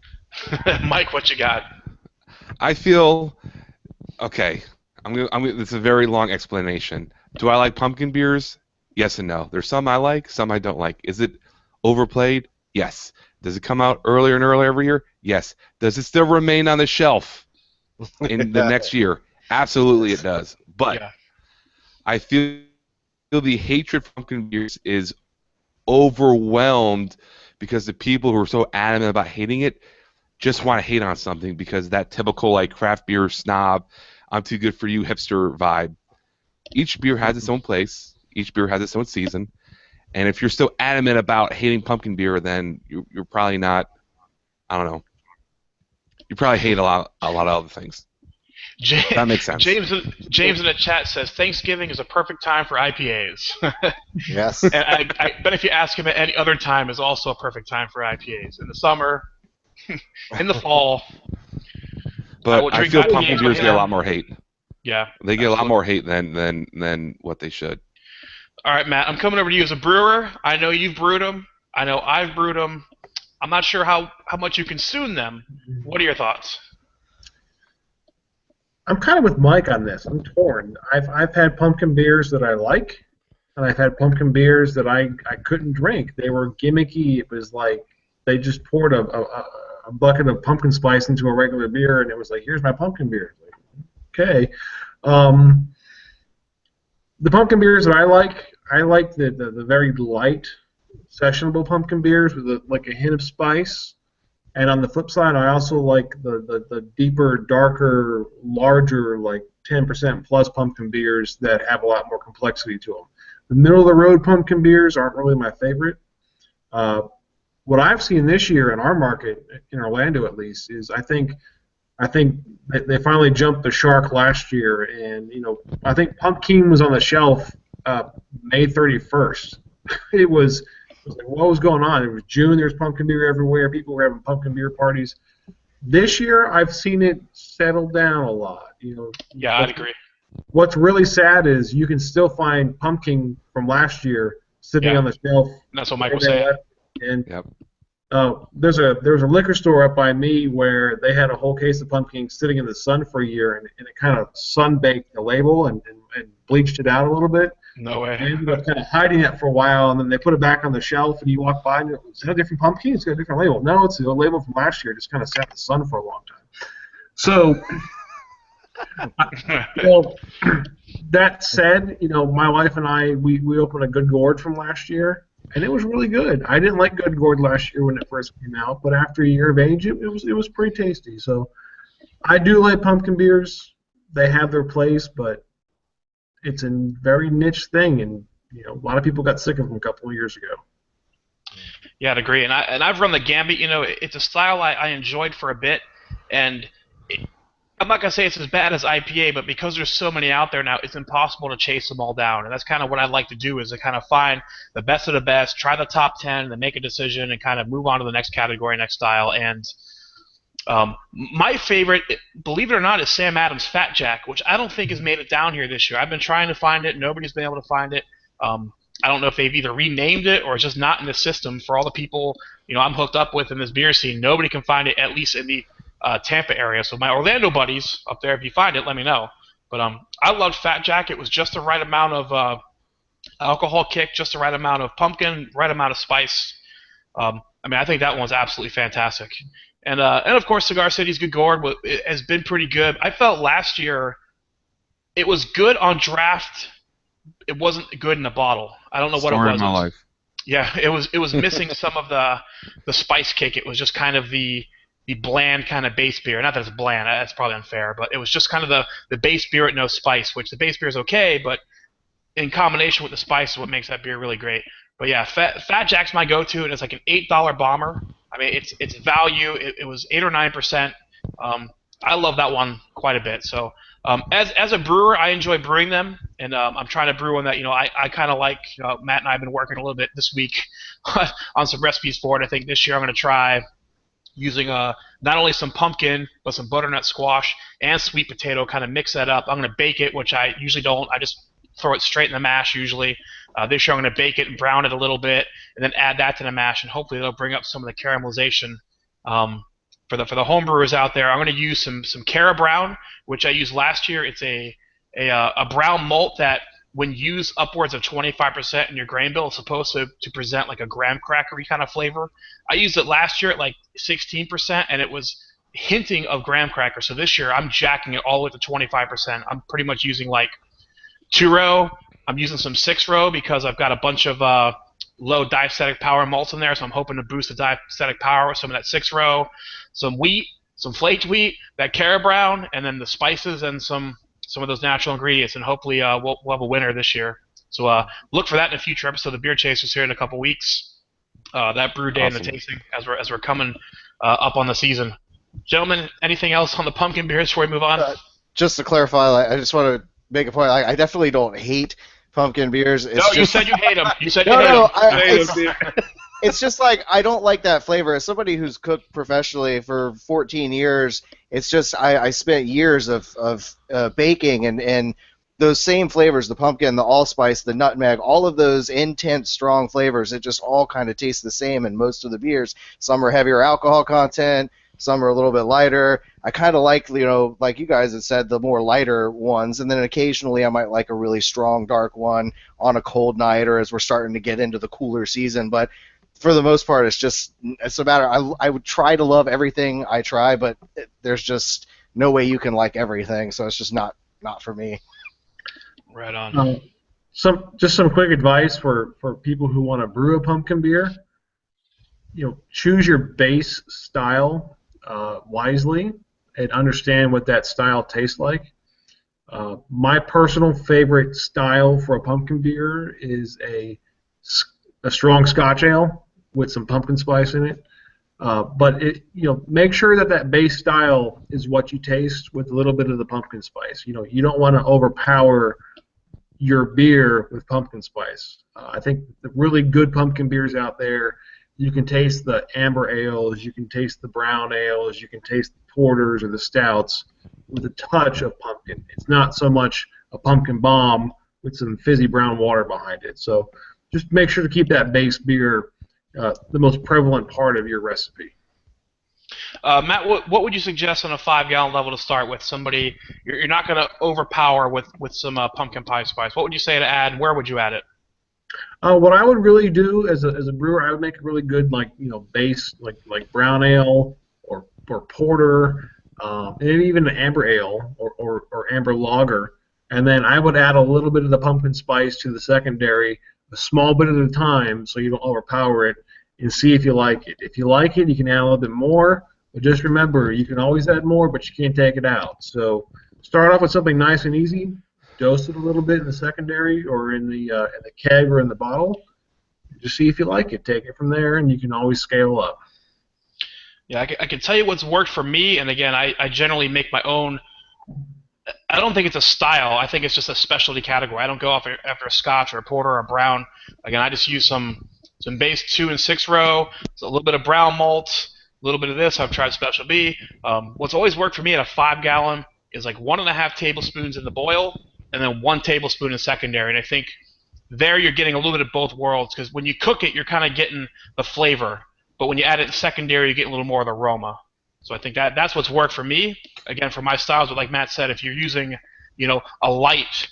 Mike, what you got? I feel okay. This is a very long explanation. Do I like pumpkin beers? Yes and no. There's some I like, some I don't like. Is it overplayed? Yes. Does it come out earlier and earlier every year? Yes. Does it still remain on the shelf in the next year? Absolutely, it does. But yeah. I feel the hatred for pumpkin beers is overwhelmed because the people who are so adamant about hating it just want to hate on something because that typical craft beer snob, I'm too good for you hipster vibe. Each beer has its own place. Each beer has its own season, and if you're still adamant about hating pumpkin beer, then you're probably not. I don't know. You probably hate a lot of other things. That makes sense. James in the chat says Thanksgiving is a perfect time for IPAs. Yes. And I bet if you ask him at any other time, is also a perfect time for IPAs. In the summer, in the fall. But I feel pumpkin beers get a lot more hate. Yeah. They get a lot more hate than what they should. All right, Matt, I'm coming over to you as a brewer. I know you've brewed them. I know I've brewed them. I'm not sure how much you consume them. What are your thoughts? I'm kind of with Mike on this. I'm torn. I've had pumpkin beers that I like, and I've had pumpkin beers that I couldn't drink. They were gimmicky. It was like they just poured a bucket of pumpkin spice into a regular beer, and it was like, here's my pumpkin beer. Like, okay. The pumpkin beers that I like the very light, sessionable pumpkin beers with a hint of spice. And on the flip side, I also like the deeper, darker, larger, 10% plus pumpkin beers that have a lot more complexity to them. The middle-of-the-road pumpkin beers aren't really my favorite. What I've seen this year in our market, in Orlando at least, is I think they finally jumped the shark last year, and I think Pumpkin was on the shelf May 31st. It was like, what was going on? It was June. There was pumpkin beer everywhere. People were having pumpkin beer parties. This year, I've seen it settle down a lot. Yeah, I'd agree. What's really sad is you can still find pumpkin from last year sitting on the shelf. And that's what Mike was saying. And yep. There's a liquor store up by me where they had a whole case of pumpkin sitting in the sun for a year, and it kind of sun-baked the label and bleached it out a little bit. No way. They ended up kind of hiding it for a while, and then they put it back on the shelf, and you walk by, and is that a different pumpkin? It's got a different label. No, it's a label from last year. It just kind of sat in the sun for a long time. So, that said, my wife and I, we opened a Good Gourd from last year, and it was really good. I didn't like Good Gourd last year when it first came out, but after a year of age, it was pretty tasty. So, I do like pumpkin beers. They have their place, but it's a very niche thing, and a lot of people got sick of them a couple of years ago. Yeah, I'd agree. And I've run the gambit. It's a style I enjoyed for a bit, and I'm not gonna say it's as bad as IPA, but because there's so many out there now, it's impossible to chase them all down. And that's kind of what I'd like to do, is to kind of find the best of the best, try the top 10, then make a decision, and kind of move on to the next category, next style. And my favorite, believe it or not, is Sam Adams Fat Jack, which I don't think has made it down here this year. I've been trying to find it. Nobody's been able to find it. I don't know if they've either renamed it or it's just not in the system for all the people I'm hooked up with in this beer scene. Nobody can find it, at least in the Tampa area. So my Orlando buddies up there, if you find it, let me know. But I loved Fat Jack. It was just the right amount of alcohol kick, just the right amount of pumpkin, right amount of spice. I think that one's absolutely fantastic. And of course, Cigar City's Good Gourd has been pretty good. I felt last year it was good on draft. It wasn't good in the bottle. I don't know what it was. Story of my life. Yeah, it was missing some of the spice kick. It was just kind of the bland kind of base beer. Not that it's bland. That's probably unfair, but it was just kind of the base beer with no spice, which the base beer is okay, but in combination with the spice is what makes that beer really great. But yeah, Fat Jack's my go-to, and it's like an $8 bomber. I mean, it's value. It was 8 or 9%. I love that one quite a bit. So as a brewer, I enjoy brewing them, and I'm trying to brew one that I kind of like. Matt and I have been working a little bit this week on some recipes for it. I think this year I'm going to try using not only some pumpkin but some butternut squash and sweet potato. Kind of mix that up. I'm going to bake it, which I usually don't. I just throw it straight in the mash usually. This year I'm going to bake it and brown it a little bit, and then add that to the mash, and hopefully it'll bring up some of the caramelization. For the home brewers out there, I'm going to use some Cara Brown, which I used last year. It's a brown malt that, when used upwards of 25% in your grain bill, is supposed to present like a graham crackery kind of flavor. I used it last year at like 16%, and it was hinting of graham cracker. So this year I'm jacking it all the way to 25%. I'm pretty much using like 2-row. I'm using some 6-row because I've got a bunch of low diacetic power malts in there, so I'm hoping to boost the diacetic power with some of that 6-row, some wheat, some flaked wheat, that Cara Brown, and then the spices and some of those natural ingredients, and hopefully we'll have a winner this year. So look for that in a future episode of Beer Chasers here in a couple weeks. That brew day. Awesome. And the tasting as we're coming up on the season. Gentlemen, anything else on the pumpkin beers before we move on? Just to clarify, I just want to make a point. I definitely don't hate pumpkin beers. You said you hate them. You said you hate them. It's just like I don't like that flavor. As somebody who's cooked professionally for 14 years, it's just I spent years of baking and those same flavors, the pumpkin, the allspice, the nutmeg, all of those intense, strong flavors, it just all kind of tastes the same in most of the beers. Some are heavier alcohol content, some are a little bit lighter. I kind of like, like you guys had said, the more lighter ones, and then occasionally I might like a really strong, dark one on a cold night or as we're starting to get into the cooler season. But for the most part, it's a matter. I would try to love everything I try, but there's just no way you can like everything, so it's just not for me. Right on. Some quick advice for people who want to brew a pumpkin beer. Choose your base style wisely and understand what that style tastes like. My personal favorite style for a pumpkin beer is a strong Scotch ale with some pumpkin spice in it. But make sure that base style is what you taste with a little bit of the pumpkin spice. You don't want to overpower your beer with pumpkin spice. I think the really good pumpkin beers out there, you can taste the amber ales, you can taste the brown ales, you can taste the porters or the stouts with a touch of pumpkin. It's not so much a pumpkin bomb with some fizzy brown water behind it. So just make sure to keep that base beer the most prevalent part of your recipe. Matt, what would you suggest on a 5-gallon level to start with? Somebody you're not going to overpower with some pumpkin pie spice. What would you say to add? Where would you add it? What I would really do as a brewer, I would make a really good base like brown ale or porter, maybe even an amber ale or amber lager, and then I would add a little bit of the pumpkin spice to the secondary, a small bit at a time, so you don't overpower it, and see if you like it. If you like it, you can add a little bit more, but just remember, you can always add more, but you can't take it out. So start off with something nice and easy. Dose it a little bit in the secondary or in the keg or in the bottle. Just see if you like it. Take it from there, and you can always scale up. Yeah, I can tell you what's worked for me, and again, I generally make my own. I don't think it's a style. I think it's just a specialty category. I don't go after a Scotch or a porter or a brown. Again, I just use some base 2 and 6-row, so a little bit of brown malt, a little bit of this. I've tried Special B. What's always worked for me at a 5-gallon is like 1.5 tablespoons in the boil, and then 1 tablespoon in secondary. And I think there you're getting a little bit of both worlds, because when you cook it, you're kind of getting the flavor, but when you add it to secondary, you get a little more of the aroma. So I think that's what's worked for me. Again, for my styles, but like Matt said, if you're using, a light,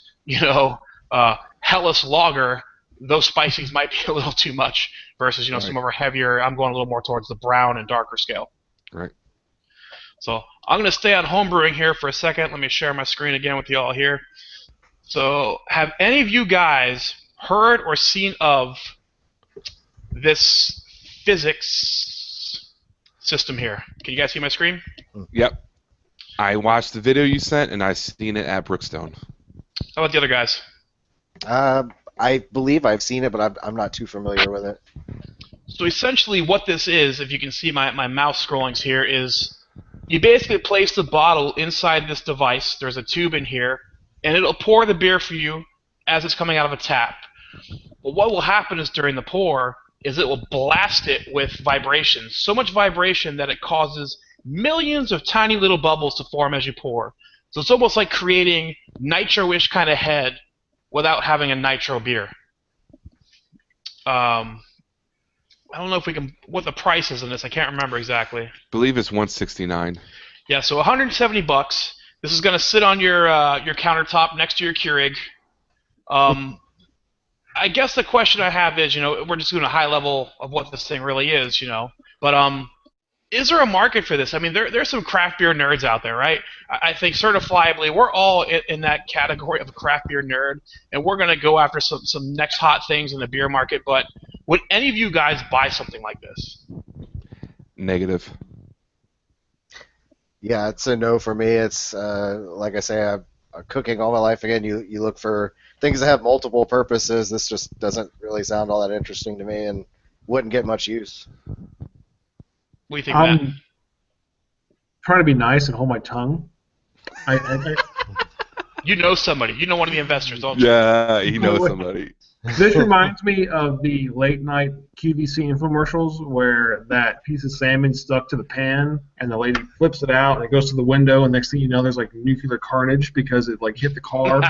Helles lager, those spices might be a little too much versus, Right. some of our heavier. I'm going a little more towards the brown and darker scale. Right. So I'm going to stay on homebrewing here for a second. Let me share my screen again with you all here. So have any of you guys heard or seen of this physics system here? Can you guys see my screen? Yep. I watched the video you sent, and I've seen it at Brookstone. How about the other guys? I believe I've seen it, but I'm not too familiar with it. So essentially what this is, if you can see my mouse scrollings here, is you basically place the bottle inside this device. There's a tube in here, and it'll pour the beer for you as it's coming out of a tap. But what will happen is during the pour is it will blast it with vibration. So much vibration that it causes millions of tiny little bubbles to form as you pour. So it's almost like creating nitro-ish kind of head without having a nitro beer. I don't know if we can, what the price is in this. I can't remember exactly. I believe it's $169. Yeah, so $170. This is going to sit on your countertop next to your Keurig. I guess the question I have is, we're just doing a high level of what this thing really is, but is there a market for this? I mean, there's some craft beer nerds out there, right? I think certifiably we're all in that category of a craft beer nerd, and we're going to go after some next hot things in the beer market, but would any of you guys buy something like this? Negative. Yeah, it's a no for me. It's like I say, I'm cooking all my life. Again, you look for things that have multiple purposes. This just doesn't really sound all that interesting to me, and wouldn't get much use. What do you think, Matt? I'm trying to be nice and hold my tongue. You know somebody. You know one of the investors, don't you? Yeah, he knows somebody. This reminds me of the late night QVC infomercials where that piece of salmon stuck to the pan and the lady flips it out and it goes to the window and next thing you know there's like nuclear carnage because it like hit the car.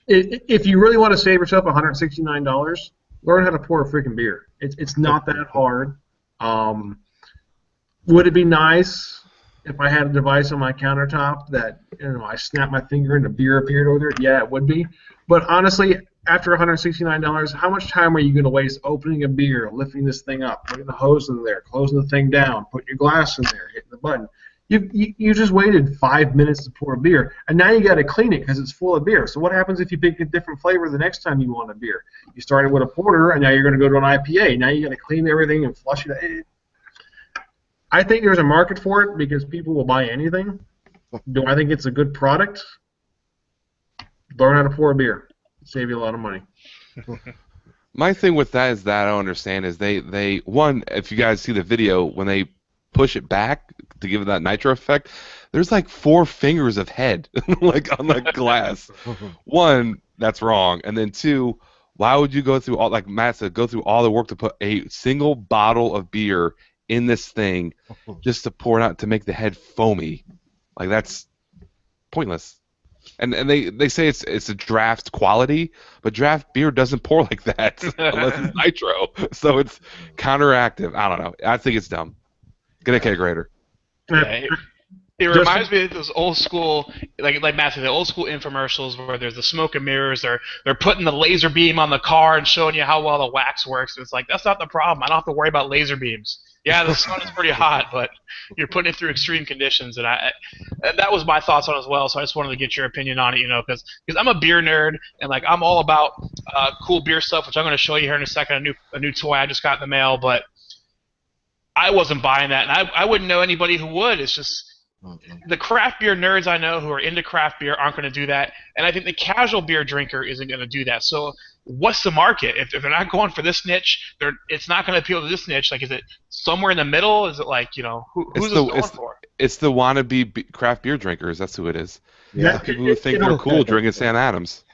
If you really want to save yourself $169, learn how to pour a freaking beer. It's not that hard. Would it be nice if I had a device on my countertop that I snapped my finger and a beer appeared over there? Yeah, it would be. But honestly, after $169, how much time are you going to waste opening a beer, lifting this thing up, putting the hose in there, closing the thing down, putting your glass in there, hitting the button? You just waited 5 minutes to pour a beer, and now you got to clean it because it's full of beer. So what happens if you pick a different flavor the next time you want a beer? You started with a porter, and now you're going to go to an IPA. Now you got to clean everything and flush it. I think there's a market for it because people will buy anything. Do I think it's a good product? Learn how to pour a beer. Save you a lot of money. My thing with that is that I don't understand is they one, if you guys see the video, when they push it back to give it that nitro effect, there's like 4 fingers of head like on the glass. One, that's wrong, and then 2, why would you go through all, like Matt said, go through all the work to put a single bottle of beer in this thing just to pour it out to make the head foamy? Like, that's pointless. And they say it's a draft quality, but draft beer doesn't pour like that unless it's nitro. So it's counteractive. I don't know. I think it's dumb. Get a kegerator. Yeah, it reminds me of those old school, like Matt said, the old school infomercials where there's the smoke and mirrors. They're putting the laser beam on the car and showing you how well the wax works. It's like, that's not the problem. I don't have to worry about laser beams. Yeah, the sun is pretty hot, but you're putting it through extreme conditions, and that was my thoughts on it as well. So I just wanted to get your opinion on it, because I'm a beer nerd, and like I'm all about cool beer stuff, which I'm going to show you here in a second. A new toy I just got in the mail, but I wasn't buying that, and I wouldn't know anybody who would. It's just the craft beer nerds I know who are into craft beer aren't going to do that, and I think the casual beer drinker isn't going to do that. So what's the market? If they're not going for this niche, it's not going to appeal to this niche. Like, is it somewhere in the middle? Is it like, who's it going for? It's the wannabe craft beer drinkers. That's who it is. Yeah. People who think they're cool drinking Sam Adams.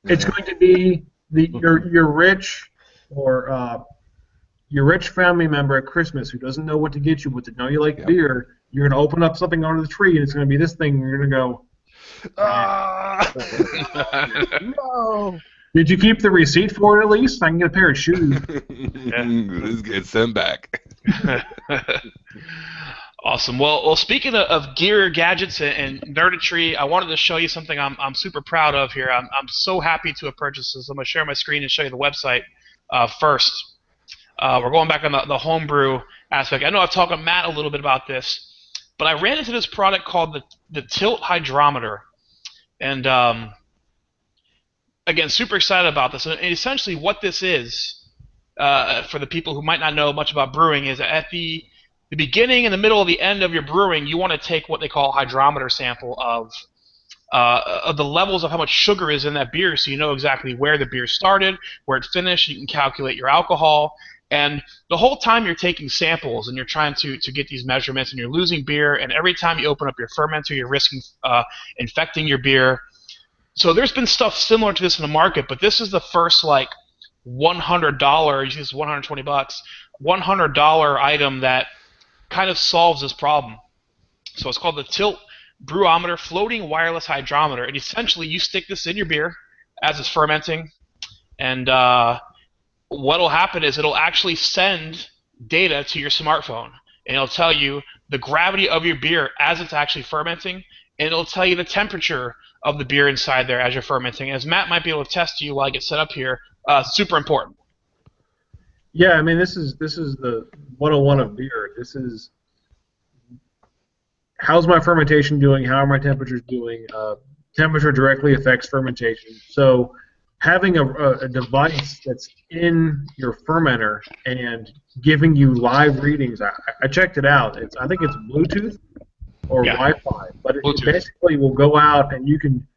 It's going to be your rich or your rich family member at Christmas who doesn't know what to get you, but they know you like beer. You're going to open up something under the tree, and it's going to be this thing. And you're going to go, Ah! No. Did you keep the receipt for it at least? I can get a pair of shoes. Let's get sent back. Awesome. Well, speaking of gear, gadgets, and nerdetry, I wanted to show you something I'm super proud of here. I'm so happy to have purchased this. I'm going to share my screen and show you the website first. We're going back on the homebrew aspect. I know I've talked to Matt a little bit about this, but I ran into this product called the Tilt Hydrometer. And again, super excited about this. And essentially what this is, for the people who might not know much about brewing, is at the beginning and the middle and the end of your brewing, you want to take what they call a hydrometer sample of the levels of how much sugar is in that beer, so you know exactly where the beer started, where it finished. You can calculate your alcohol. And the whole time you're taking samples and you're trying to get these measurements, and you're losing beer, and every time you open up your fermenter, you're risking infecting your beer. So there's been stuff similar to this in the market, but this is the first like $100, it's $120, $100 item that kind of solves this problem. So it's called the Tilt Brewometer Floating Wireless Hydrometer, and essentially you stick this in your beer as it's fermenting, and what will happen is it'll actually send data to your smartphone, and it'll tell you the gravity of your beer as it's actually fermenting, and it'll tell you the temperature of the beer inside there as you're fermenting. As Matt might be able to test to you while I get set up here, super important. Yeah, I mean, this is the 101 of beer. This is how's my fermentation doing? How are my temperatures doing? Temperature directly affects fermentation. So having a device that's in your fermenter and giving you live readings, I checked it out. I think it's Bluetooth or Wi-Fi, but it basically will go out, and you can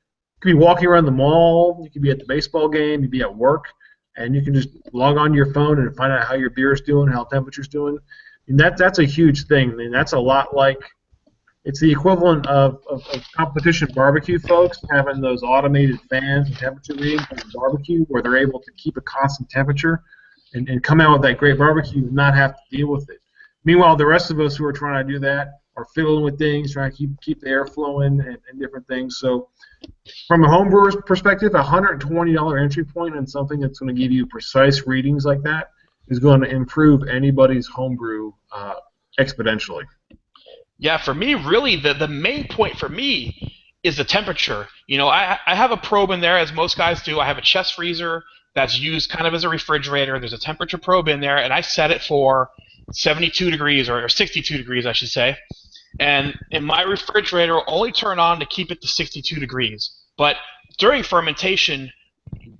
be walking around the mall, you could be at the baseball game, you could be at work, and you can just log on to your phone and find out how your beer is doing, how temperature's doing. And that's a huge thing. I mean, that's a lot like, it's the equivalent of competition barbecue folks having those automated fans and temperature readings on the barbecue, where they're able to keep a constant temperature and come out with that great barbecue and not have to deal with it. Meanwhile, the rest of us who are trying to do that are fiddling with things, trying to keep the air flowing and different things. So from a home brewer's perspective, a $120 entry point on something that's going to give you precise readings like that is going to improve anybody's homebrew exponentially. Yeah, for me, really, the main point for me is the temperature. You know, I have a probe in there, as most guys do. I have a chest freezer that's used kind of as a refrigerator. There's a temperature probe in there, and I set it for 72 degrees, or 62 degrees, I should say. And in my refrigerator will only turn on to keep it to 62 degrees. But during fermentation,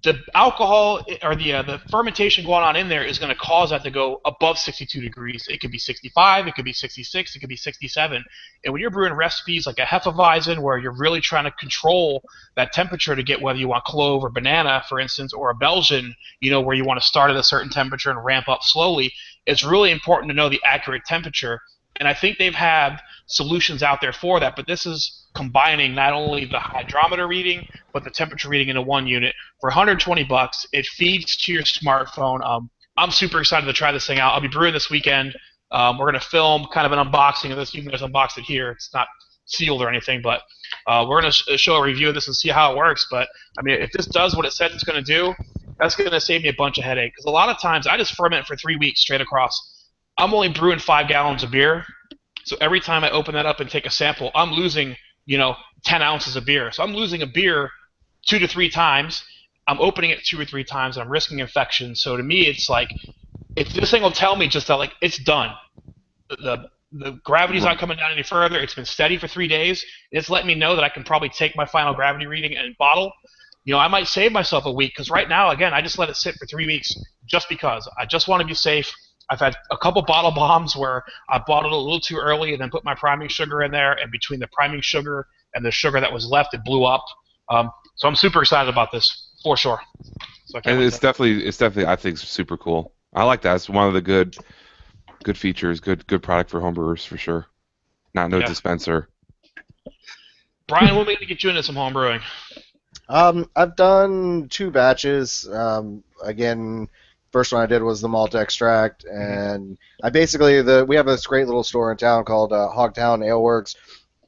the alcohol or the fermentation going on in there is going to cause that to go above 62 degrees. It could be 65, it could be 66, it could be 67. And when you're brewing recipes like a Hefeweizen, where you're really trying to control that temperature to get whether you want clove or banana, for instance, or a Belgian, you know, where you want to start at a certain temperature and ramp up slowly, it's really important to know the accurate temperature. And I think they've had solutions out there for that, but this is combining not only the hydrometer reading but the temperature reading into one unit for $120. It feeds to your smartphone. I'm super excited to try this thing out. I'll be brewing this weekend. We're going to film kind of an unboxing of this. You can just unbox it here. It's not sealed or anything, but we're going to show a review of this and see how it works. But I mean, if this does what it says it's going to do, that's going to save me a bunch of headache, because a lot of times I just ferment for 3 weeks straight across. I'm only brewing 5 gallons of beer, so every time I open that up and take a sample, I'm losing, 10 ounces of beer. So I'm losing a beer 2 to 3 times. I'm opening it 2 or 3 times, and I'm risking infection. So to me, it's like, if this thing will tell me just that, like, it's done. The gravity's not coming down any further. It's been steady for 3 days. It's letting me know that I can probably take my final gravity reading and bottle. I might save myself a week, because right now, again, I just let it sit for 3 weeks just because. I just want to be safe. I've had a couple bottle bombs where I bottled a little too early and then put my priming sugar in there, and between the priming sugar and the sugar that was left, it blew up. So I'm super excited about this, for sure. And it's definitely, I think, super cool. I like that. It's one of the good features, good product for homebrewers, for sure. No dispenser. Brian, what made me get you into some homebrewing? I've done 2 batches. Again, first one I did was the malt extract, and I basically we have this great little store in town called Hogtown Ale Works.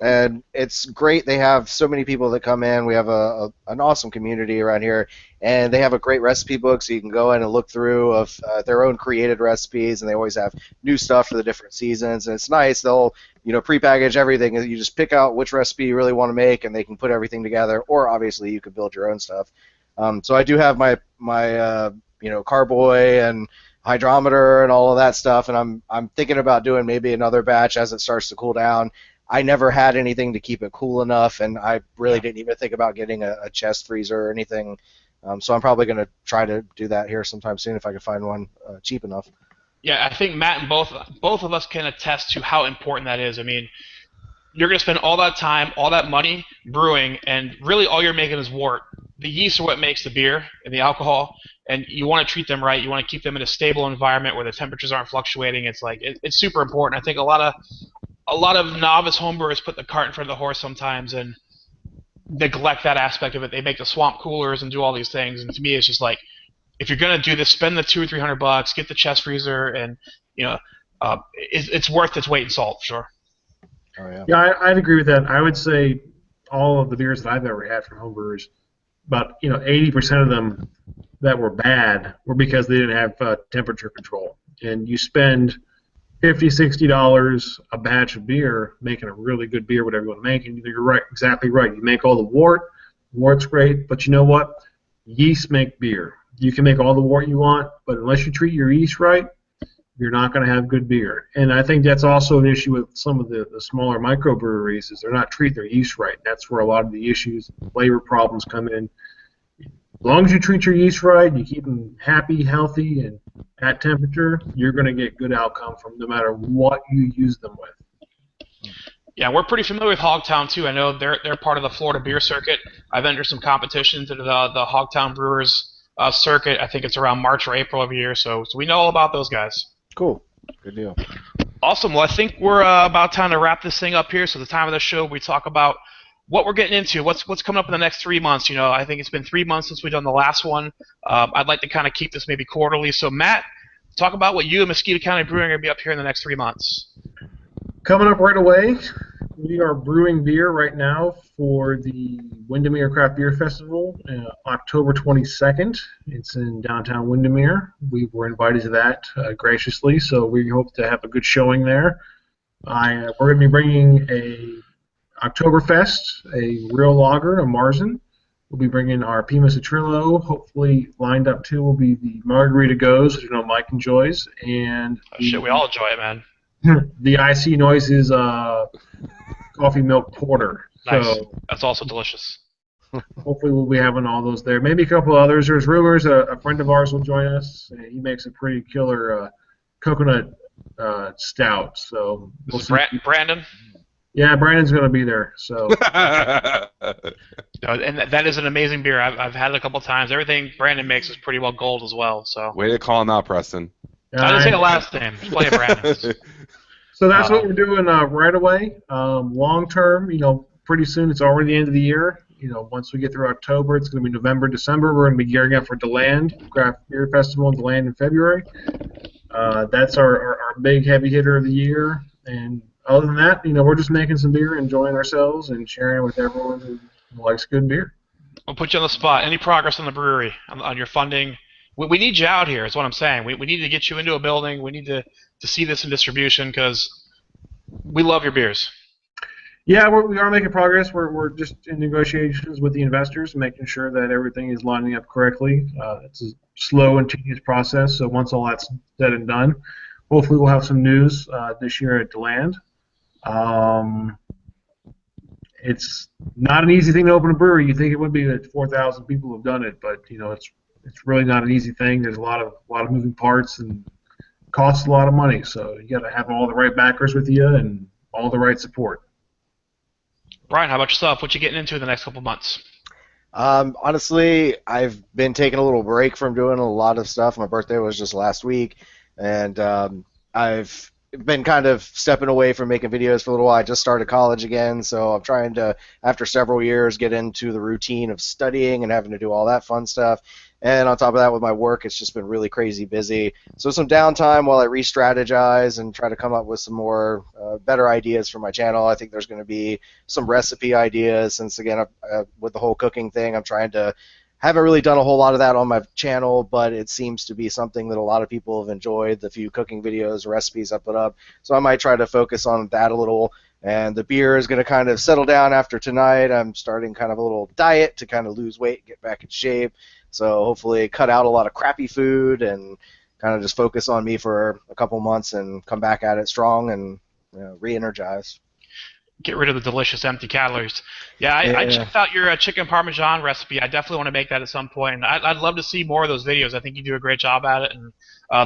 And it's great. They have so many people that come in. We have an awesome community around here, and they have a great recipe book, so you can go in and look through of their own created recipes, and they always have new stuff for the different seasons. And it's nice. They'll prepackage everything. You just pick out which recipe you really want to make, and they can put everything together. Or obviously, you could build your own stuff. So I do have my carboy and hydrometer and all of that stuff, and I'm thinking about doing maybe another batch as it starts to cool down. I never had anything to keep it cool enough, and I really didn't even think about getting a chest freezer or anything. So I'm probably going to try to do that here sometime soon if I can find one cheap enough. Yeah, I think Matt and both of us can attest to how important that is. I mean, you're going to spend all that time, all that money brewing, and really all you're making is wort. The yeast are what makes the beer and the alcohol, and you want to treat them right. You want to keep them in a stable environment where the temperatures aren't fluctuating. It's like it's super important. I think a lot of novice homebrewers put the cart in front of the horse sometimes and neglect that aspect of it. They make the swamp coolers and do all these things, and to me, it's just like, if you're gonna do this, spend the $200 or $300, get the chest freezer, and it's worth its weight in salt for sure. Oh yeah. Yeah, I'd agree with that. I would say all of the beers that I've ever had from homebrewers, about 80% of them that were bad were because they didn't have temperature control, and you spend $50-$60 a batch of beer making a really good beer, whatever you want to make, and you're right, exactly right. You make all the wort, wort's great, but you know what? Yeast make beer. You can make all the wort you want, but unless you treat your yeast right, you're not going to have good beer. And I think that's also an issue with some of the smaller microbreweries, is they're not treating their yeast right. That's where a lot of the issues, flavor problems come in. As long as you treat your yeast right, you keep them happy, healthy, and at temperature, you're going to get good outcome from no matter what you use them with. Yeah, we're pretty familiar with Hogtown too. I know they're part of the Florida beer circuit. I've entered some competitions into the Hogtown Brewers circuit. I think it's around March or April every year, so we know all about those guys. Cool. Good deal. Awesome. Well, I think we're about time to wrap this thing up here. So the time of the show, we talk about what we're getting into, what's coming up in the next 3 months. I think it's been 3 months since we've done the last one. I'd like to kind of keep this maybe quarterly. So Matt, talk about what you and Musquito County Brewing are going to be up here in the next 3 months. Coming up right away, we are brewing beer right now for the Windermere Craft Beer Festival, October 22nd. It's in downtown Windermere. We were invited to that graciously, so we hope to have a good showing there. We're going to be bringing a Oktoberfest, a real lager, a Marzen. We'll be bringing our Pima Citrillo. Hopefully, lined up too will be the Margarita Goes, which Mike enjoys, and we all enjoy it, man. The IC Noises coffee milk porter. Nice. So that's also delicious. hopefully we'll be having all those there. Maybe a couple others. There's rumors a friend of ours will join us. He makes a pretty killer coconut stout. So we'll see. Brandon? Yeah, Brandon's going to be there. So. And that is an amazing beer. I've had it a couple times. Everything Brandon makes is pretty well gold as well. So. Way to call him out, Preston. I didn't say the last name. Play it, Brandon. So that's what we're doing right away. Long term, pretty soon. It's already the end of the year. Once we get through October, it's going to be November, December. We're going to be gearing up for DeLand Craft Beer Festival in DeLand in February. That's our big heavy hitter of the year. And other than that, we're just making some beer, enjoying ourselves, and sharing it with everyone who likes good beer. I'll put you on the spot. Any progress on the brewery, on your funding? We need you out here, is what I'm saying. We need to get you into a building. We need to see this in distribution because we love your beers. Yeah, we are making progress. We're just in negotiations with the investors, making sure that everything is lining up correctly. It's a slow and tedious process, so once all that's said and done, hopefully we'll have some news this year at DeLand. It's not an easy thing to open a brewery. You think it would be that 4,000 people have done it, but it's really not an easy thing. There's a lot of moving parts and costs a lot of money. So you got to have all the right backers with you and all the right support. Brian, how about yourself? What you getting into in the next couple months? Honestly, I've been taking a little break from doing a lot of stuff. My birthday was just last week, and I've been kind of stepping away from making videos for a little while. I just started college again, so I'm trying to, after several years, get into the routine of studying and having to do all that fun stuff. And on top of that, with my work, it's just been really crazy busy. So some downtime while I re-strategize and try to come up with some more better ideas for my channel. I think there's going to be some recipe ideas, since again with the whole cooking thing, I'm trying to haven't really done a whole lot of that on my channel, but it seems to be something that a lot of people have enjoyed, the few cooking videos, recipes I put up. So I might try to focus on that a little. And the beer is going to kind of settle down after tonight. I'm starting kind of a little diet to kind of lose weight, get back in shape. So hopefully cut out a lot of crappy food and kind of just focus on me for a couple months and come back at it strong and re-energized. Get rid of the delicious empty calories. Yeah, I checked out your chicken parmesan recipe. I definitely want to make that at some point. And I'd love to see more of those videos. I think you do a great job at it, and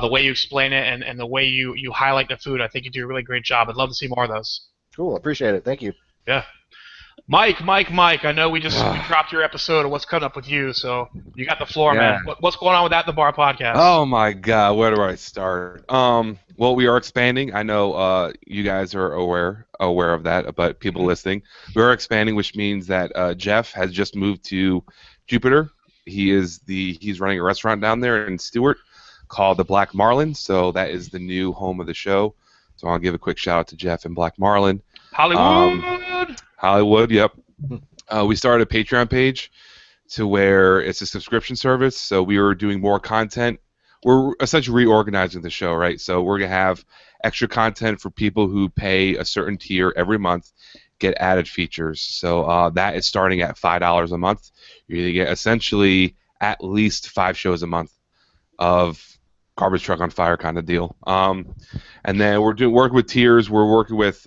the way you explain it and the way you highlight the food, I think you do a really great job. I'd love to see more of those. Cool, appreciate it. Thank you. Yeah. Mike, I know we dropped your episode of what's coming up with you, so you got the floor, man. What's going on with At the Bar podcast? Oh my God, where do I start? Well, we are expanding. I know you guys are aware of that, but people listening, we are expanding, which means that Jeff has just moved to Jupiter. He's running a restaurant down there in Stewart called the Black Marlin, so that is the new home of the show. So I'll give a quick shout out to Jeff and Black Marlin. Hollywood, yep. We started a Patreon page to where it's a subscription service, so we are doing more content. We're essentially reorganizing the show, right? So we're going to have extra content for people who pay a certain tier every month, get added features. So that is starting at $5 a month. You're going to get essentially at least 5 shows a month of garbage truck on fire kind of deal. And then we're working with tiers. We're working with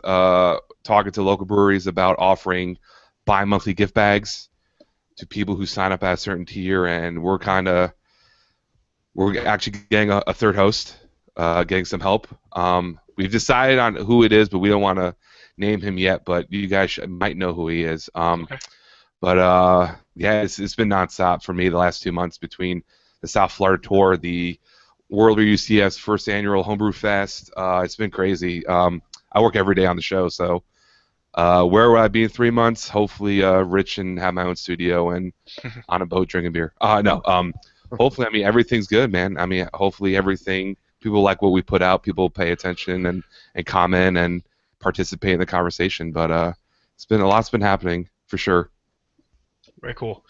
talking to local breweries about offering bi-monthly gift bags to people who sign up at a certain tier, and we're actually getting a third host, getting some help. We've decided on who it is, but we don't want to name him yet, but you guys might know who he is. Okay. But yeah, it's been nonstop for me the last 2 months between the South Florida tour, the World UCF's first annual Homebrew Fest. It's been crazy. I work every day on the show, so where will I be in 3 months? Hopefully rich and have my own studio and on a boat drinking beer. Hopefully, I mean, everything's good, man. I mean, hopefully everything, people like what we put out, people pay attention and comment and participate in the conversation. But a lot's been happening for sure. Very cool.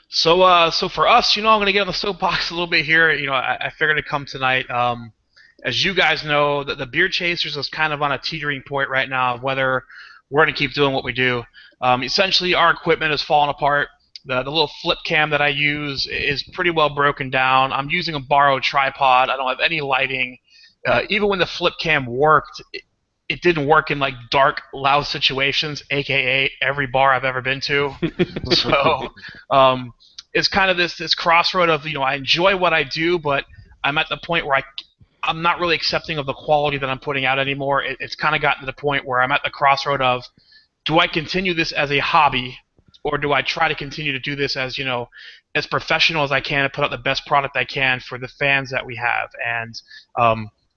So for us, I'm going to get on the soapbox a little bit here. I figured to come tonight. As you guys know, the Beer Chasers is kind of on a teetering point right now of whether we're going to keep doing what we do. Essentially, our equipment is falling apart. The little flip cam that I use is pretty well broken down. I'm using a borrowed tripod. I don't have any lighting. Even when the flip cam worked, it didn't work in like dark, loud situations, aka every bar I've ever been to. So it's kind of this crossroad of I enjoy what I do, but I'm at the point where I'm not really accepting of the quality that I'm putting out anymore. It's kind of gotten to the point where I'm at the crossroad of, do I continue this as a hobby, or do I try to continue to do this as as professional as I can and put out the best product I can for the fans that we have? And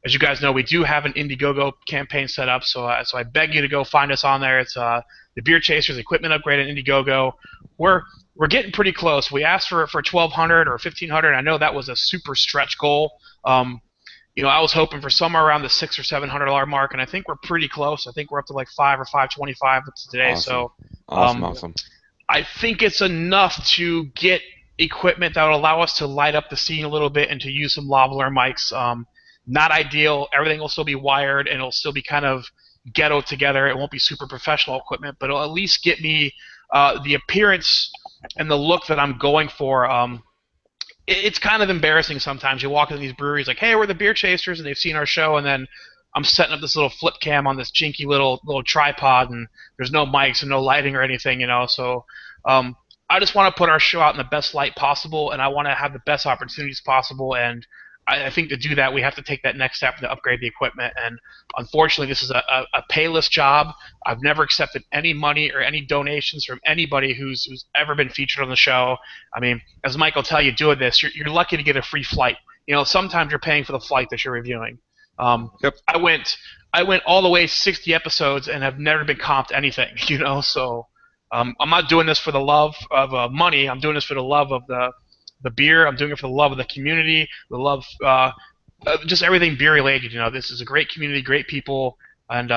as you guys know, we do have an Indiegogo campaign set up, so I beg you to go find us on there. It's the Beer Chasers Equipment Upgrade on Indiegogo. We're getting pretty close. We asked for $1,200 or $1,500. I know that was a super stretch goal. I was hoping for somewhere around the $600 or $700 mark, and I think we're pretty close. I think we're up to like $500 or $525 today. Awesome. So awesome. I think it's enough to get equipment that will allow us to light up the scene a little bit and to use some lavalier mics. Not ideal. Everything will still be wired, and it'll still be kind of ghetto together. It won't be super professional equipment, but it'll at least get me the appearance and the look that I'm going for. It's kind of embarrassing sometimes. You walk into these breweries like, hey, we're the Beer Chasers, and they've seen our show, and then I'm setting up this little flip cam on this jinky little tripod, and there's no mics and no lighting or anything, So I just want to put our show out in the best light possible, and I want to have the best opportunities possible, and I think to do that, we have to take that next step to upgrade the equipment. And unfortunately, this is a payless job. I've never accepted any money or any donations from anybody who's ever been featured on the show. I mean, as Mike will tell you, doing this, you're lucky to get a free flight. Sometimes you're paying for the flight that you're reviewing. Yep. I went all the way 60 episodes and have never been comped anything. So I'm not doing this for the love of money. I'm doing this for the love of the beer. I'm doing it for the love of the community, the love just everything beer related. This is a great community, great people, and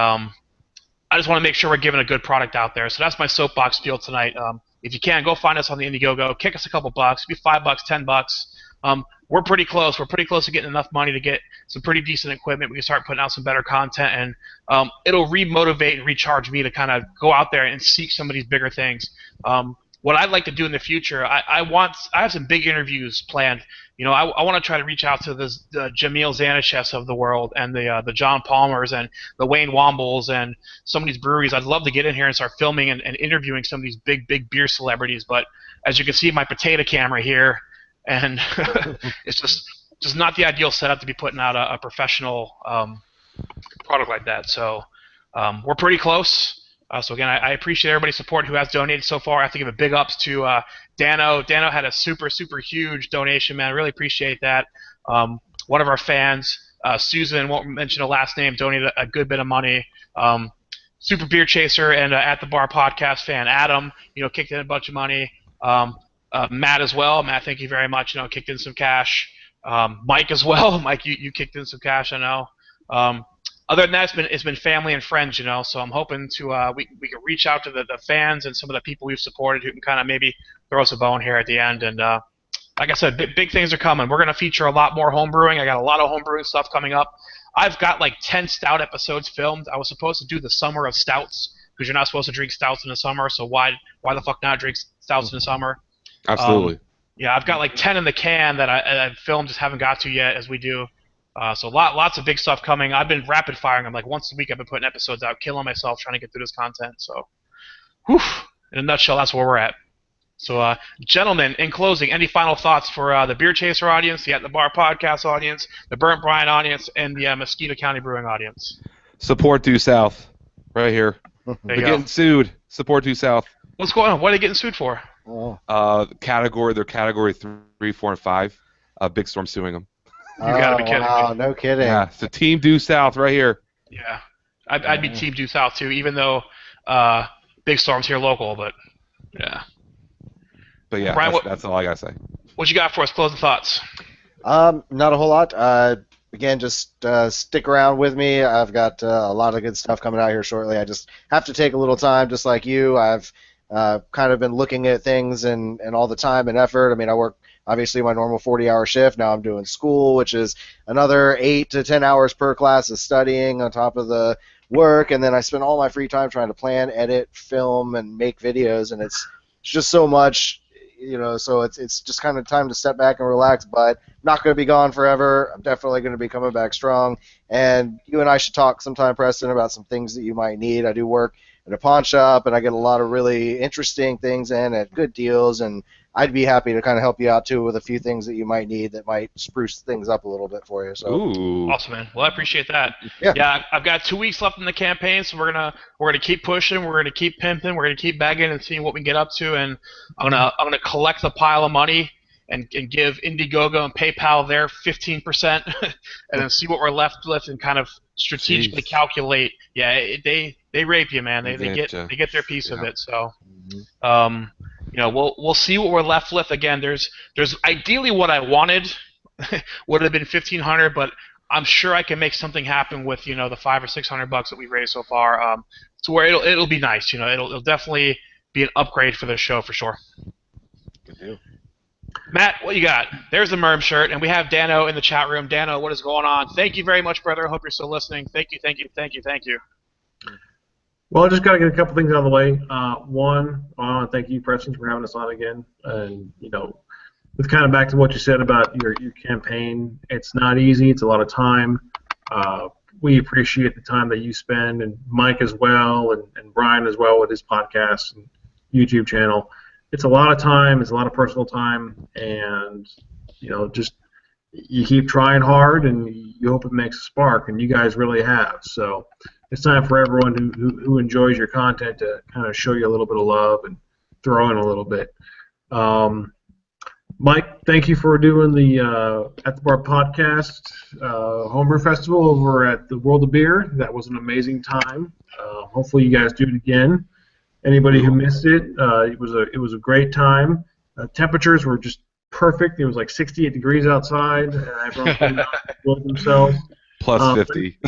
I just want to make sure we're giving a good product out there. So that's my soapbox spiel tonight. If you can, go find us on the Indiegogo. Kick us a couple bucks. Be $5, $10. We're pretty close. We're pretty close to getting enough money to get some pretty decent equipment. We can start putting out some better content, and it'll re-motivate and recharge me to kind of go out there and seek some of these bigger things. What I'd like to do in the future, I have some big interviews planned. I want to try to reach out to the Jamil Zanishevs of the world and the John Palmers and the Wayne Wombles and some of these breweries. I'd love to get in here and start filming and interviewing some of these big beer celebrities. But as you can see, my potato camera here, and it's just not the ideal setup to be putting out a professional product like that. So we're pretty close. So again, I appreciate everybody's support who has donated so far. I have to give a big ups to Dano. Dano had a super huge donation, man. I really appreciate that. One of our fans, Susan, won't mention the last name, donated a good bit of money. Super Beer Chaser and At the Bar podcast fan Adam, kicked in a bunch of money. Matt as well. Matt, thank you very much. Kicked in some cash. Mike as well. Mike, you kicked in some cash, I know. Other than that, it's been family and friends, so I'm hoping to we can reach out to the fans and some of the people we've supported who can kind of maybe throw us a bone here at the end. And like I said, big things are coming. We're going to feature a lot more homebrewing. I got a lot of homebrewing stuff coming up. I've got like 10 stout episodes filmed. I was supposed to do the summer of stouts because you're not supposed to drink stouts in the summer, so why the fuck not drink stouts in the summer? Absolutely. Yeah, I've got like 10 in the can that I've filmed, just haven't got to yet, as we do. So lots of big stuff coming. I've been rapid firing. I'm like once a week I've been putting episodes out, killing myself trying to get through this content. So, in a nutshell, that's where we're at. So, gentlemen, in closing, any final thoughts for the Beer Chaser audience, the At the Bar podcast audience, the Burnt Brian audience, and the Musquito County Brewing audience? Support Due South, right here. They're getting sued. Support Due South. What's going on? What are they getting sued for? Oh. They're category 3, 4, and 5. Big Storm suing them. You gotta be kidding me. No kidding. Yeah, so Team Due South right here. Yeah, I'd be Team Due South too, even though Big Storm's here local, but yeah. But yeah, Brian, that's all I gotta say. What you got for us? Closing thoughts. Not a whole lot. Again, just stick around with me. I've got a lot of good stuff coming out here shortly. I just have to take a little time, just like you. I've kind of been looking at things and all the time and effort. I mean, I work obviously my normal 40-hour shift. Now I'm doing school, which is another 8 to 10 hours per class of studying on top of the work, and then I spend all my free time trying to plan, edit, film, and make videos, and it's just so much, so it's just kind of time to step back and relax, but I'm not going to be gone forever. I'm definitely going to be coming back strong, and you and I should talk sometime, Preston, about some things that you might need. I do work at a pawn shop, and I get a lot of really interesting things in at good deals, and I'd be happy to kind of help you out too with a few things that you might need that might spruce things up a little bit for you. So. Ooh. Awesome, man. Well, I appreciate that. Yeah. I've got 2 weeks left in the campaign, so we're gonna keep pushing, we're gonna keep pimping, we're gonna keep bagging and seeing what we can get up to, and I'm gonna collect a pile of money and give Indiegogo and PayPal their 15%, and then see what we're left with and kind of strategically calculate. Yeah, they rape you, man. They get their piece of it. So. We'll see what we're left with. Again, there's ideally what I wanted would have been $1,500, but I'm sure I can make something happen with the $500 or $600 that we've raised so far. To where it'll be nice. It'll definitely be an upgrade for the show for sure. Good deal. Matt, what you got? There's the Merm shirt, and we have Dano in the chat room. Dano, what is going on? Thank you very much, brother. I hope you're still listening. Thank you. Well, I just got to get a couple things out of the way. One, I want to thank you, Preston, for having us on again. And, with kind of back to what you said about your campaign, it's not easy. It's a lot of time. We appreciate the time that you spend, and Mike as well, and Brian as well with his podcast and YouTube channel. It's a lot of time. It's a lot of personal time. And, just you keep trying hard, and you hope it makes a spark, and you guys really have. So it's time for everyone who enjoys your content to kind of show you a little bit of love and throw in a little bit. Mike, thank you for doing the At the Bar podcast Homebrew Festival over at the World of Beer. That was an amazing time. Hopefully you guys do it again. Anybody who missed it, it was a great time. Temperatures were just perfect. It was like 68 degrees outside, and everyone enjoyed themselves. Plus 50.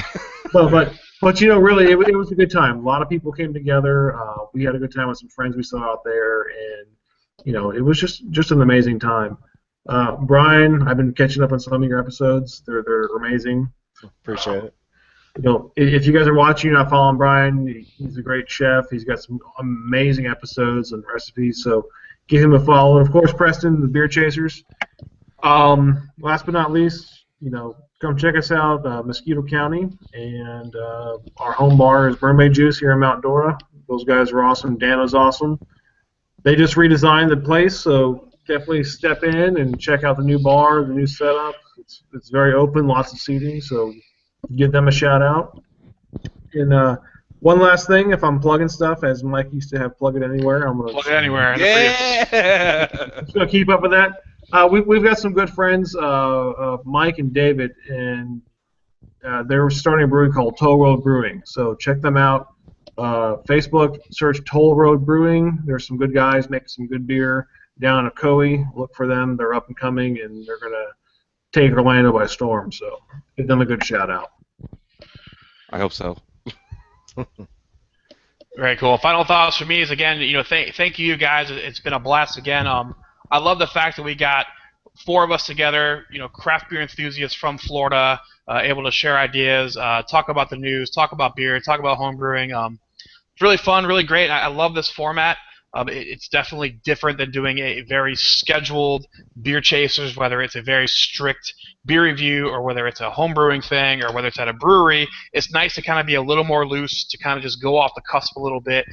But But really, it was a good time. A lot of people came together. We had a good time with some friends we saw out there, and it was just an amazing time. Brian, I've been catching up on some of your episodes. They're amazing. Appreciate it. If you guys are watching, you're not following Brian. He's a great chef. He's got some amazing episodes and recipes. So give him a follow. And of course, Preston, the Beer Chasers. Last but not least, come check us out, Musquito County, and our home bar is Mermaid Juice here in Mount Dora. Those guys are awesome. Dano's awesome. They just redesigned the place, so definitely step in and check out the new bar, the new setup. It's very open, lots of seating, so give them a shout out. And one last thing, if I'm plugging stuff, as Mike used to have, plug it anywhere. I'm gonna plug it anywhere. Yeah. I'm just gonna keep up with that. We've got some good friends, Mike and David, and they're starting a brewing called Toll Road Brewing. So check them out. Facebook, search Toll Road Brewing. There's some good guys making some good beer down in Ocoee. Look for them. They're up and coming, and they're gonna take Orlando by storm. So give them a good shout out. I hope so. Very cool. Final thoughts for me is, again, thank you guys. It's been a blast again. I love the fact that we got 4 of us together, craft beer enthusiasts from Florida, able to share ideas, talk about the news, talk about beer, talk about home brewing. It's really fun, really great. I love this format. It's definitely different than doing a very scheduled beer chasers, whether it's a very strict beer review or whether it's a home brewing thing or whether it's at a brewery. It's nice to kind of be a little more loose, to kind of just go off the cusp a little bit,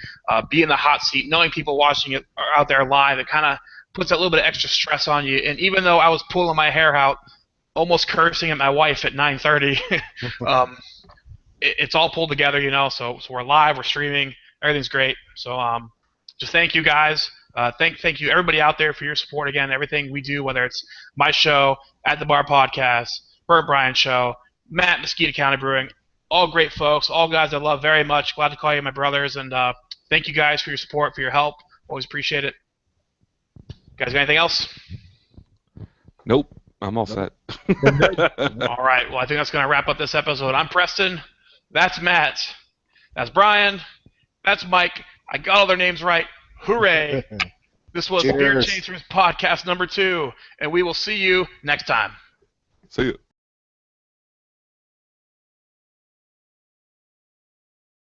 be in the hot seat, knowing people watching it out there live. It kind of puts a little bit of extra stress on you. And even though I was pulling my hair out, almost cursing at my wife at 9:30, it's all pulled together, So we're live, we're streaming, everything's great. So just thank you guys. Thank you everybody out there for your support again. Everything we do, whether it's my show, At the Bar Podcast, Bert Bryan Show, Matt, Musquito County Brewing, all great folks, all guys I love very much. Glad to call you my brothers, and thank you guys for your support, for your help. Always appreciate it. Guys, got anything else? Nope. I'm all set. All right. Well, I think that's going to wrap up this episode. I'm Preston. That's Matt. That's Brian. That's Mike. I got all their names right. Hooray. This was Cheers. Beer Chasers Podcast number 2, and we will see you next time. See you.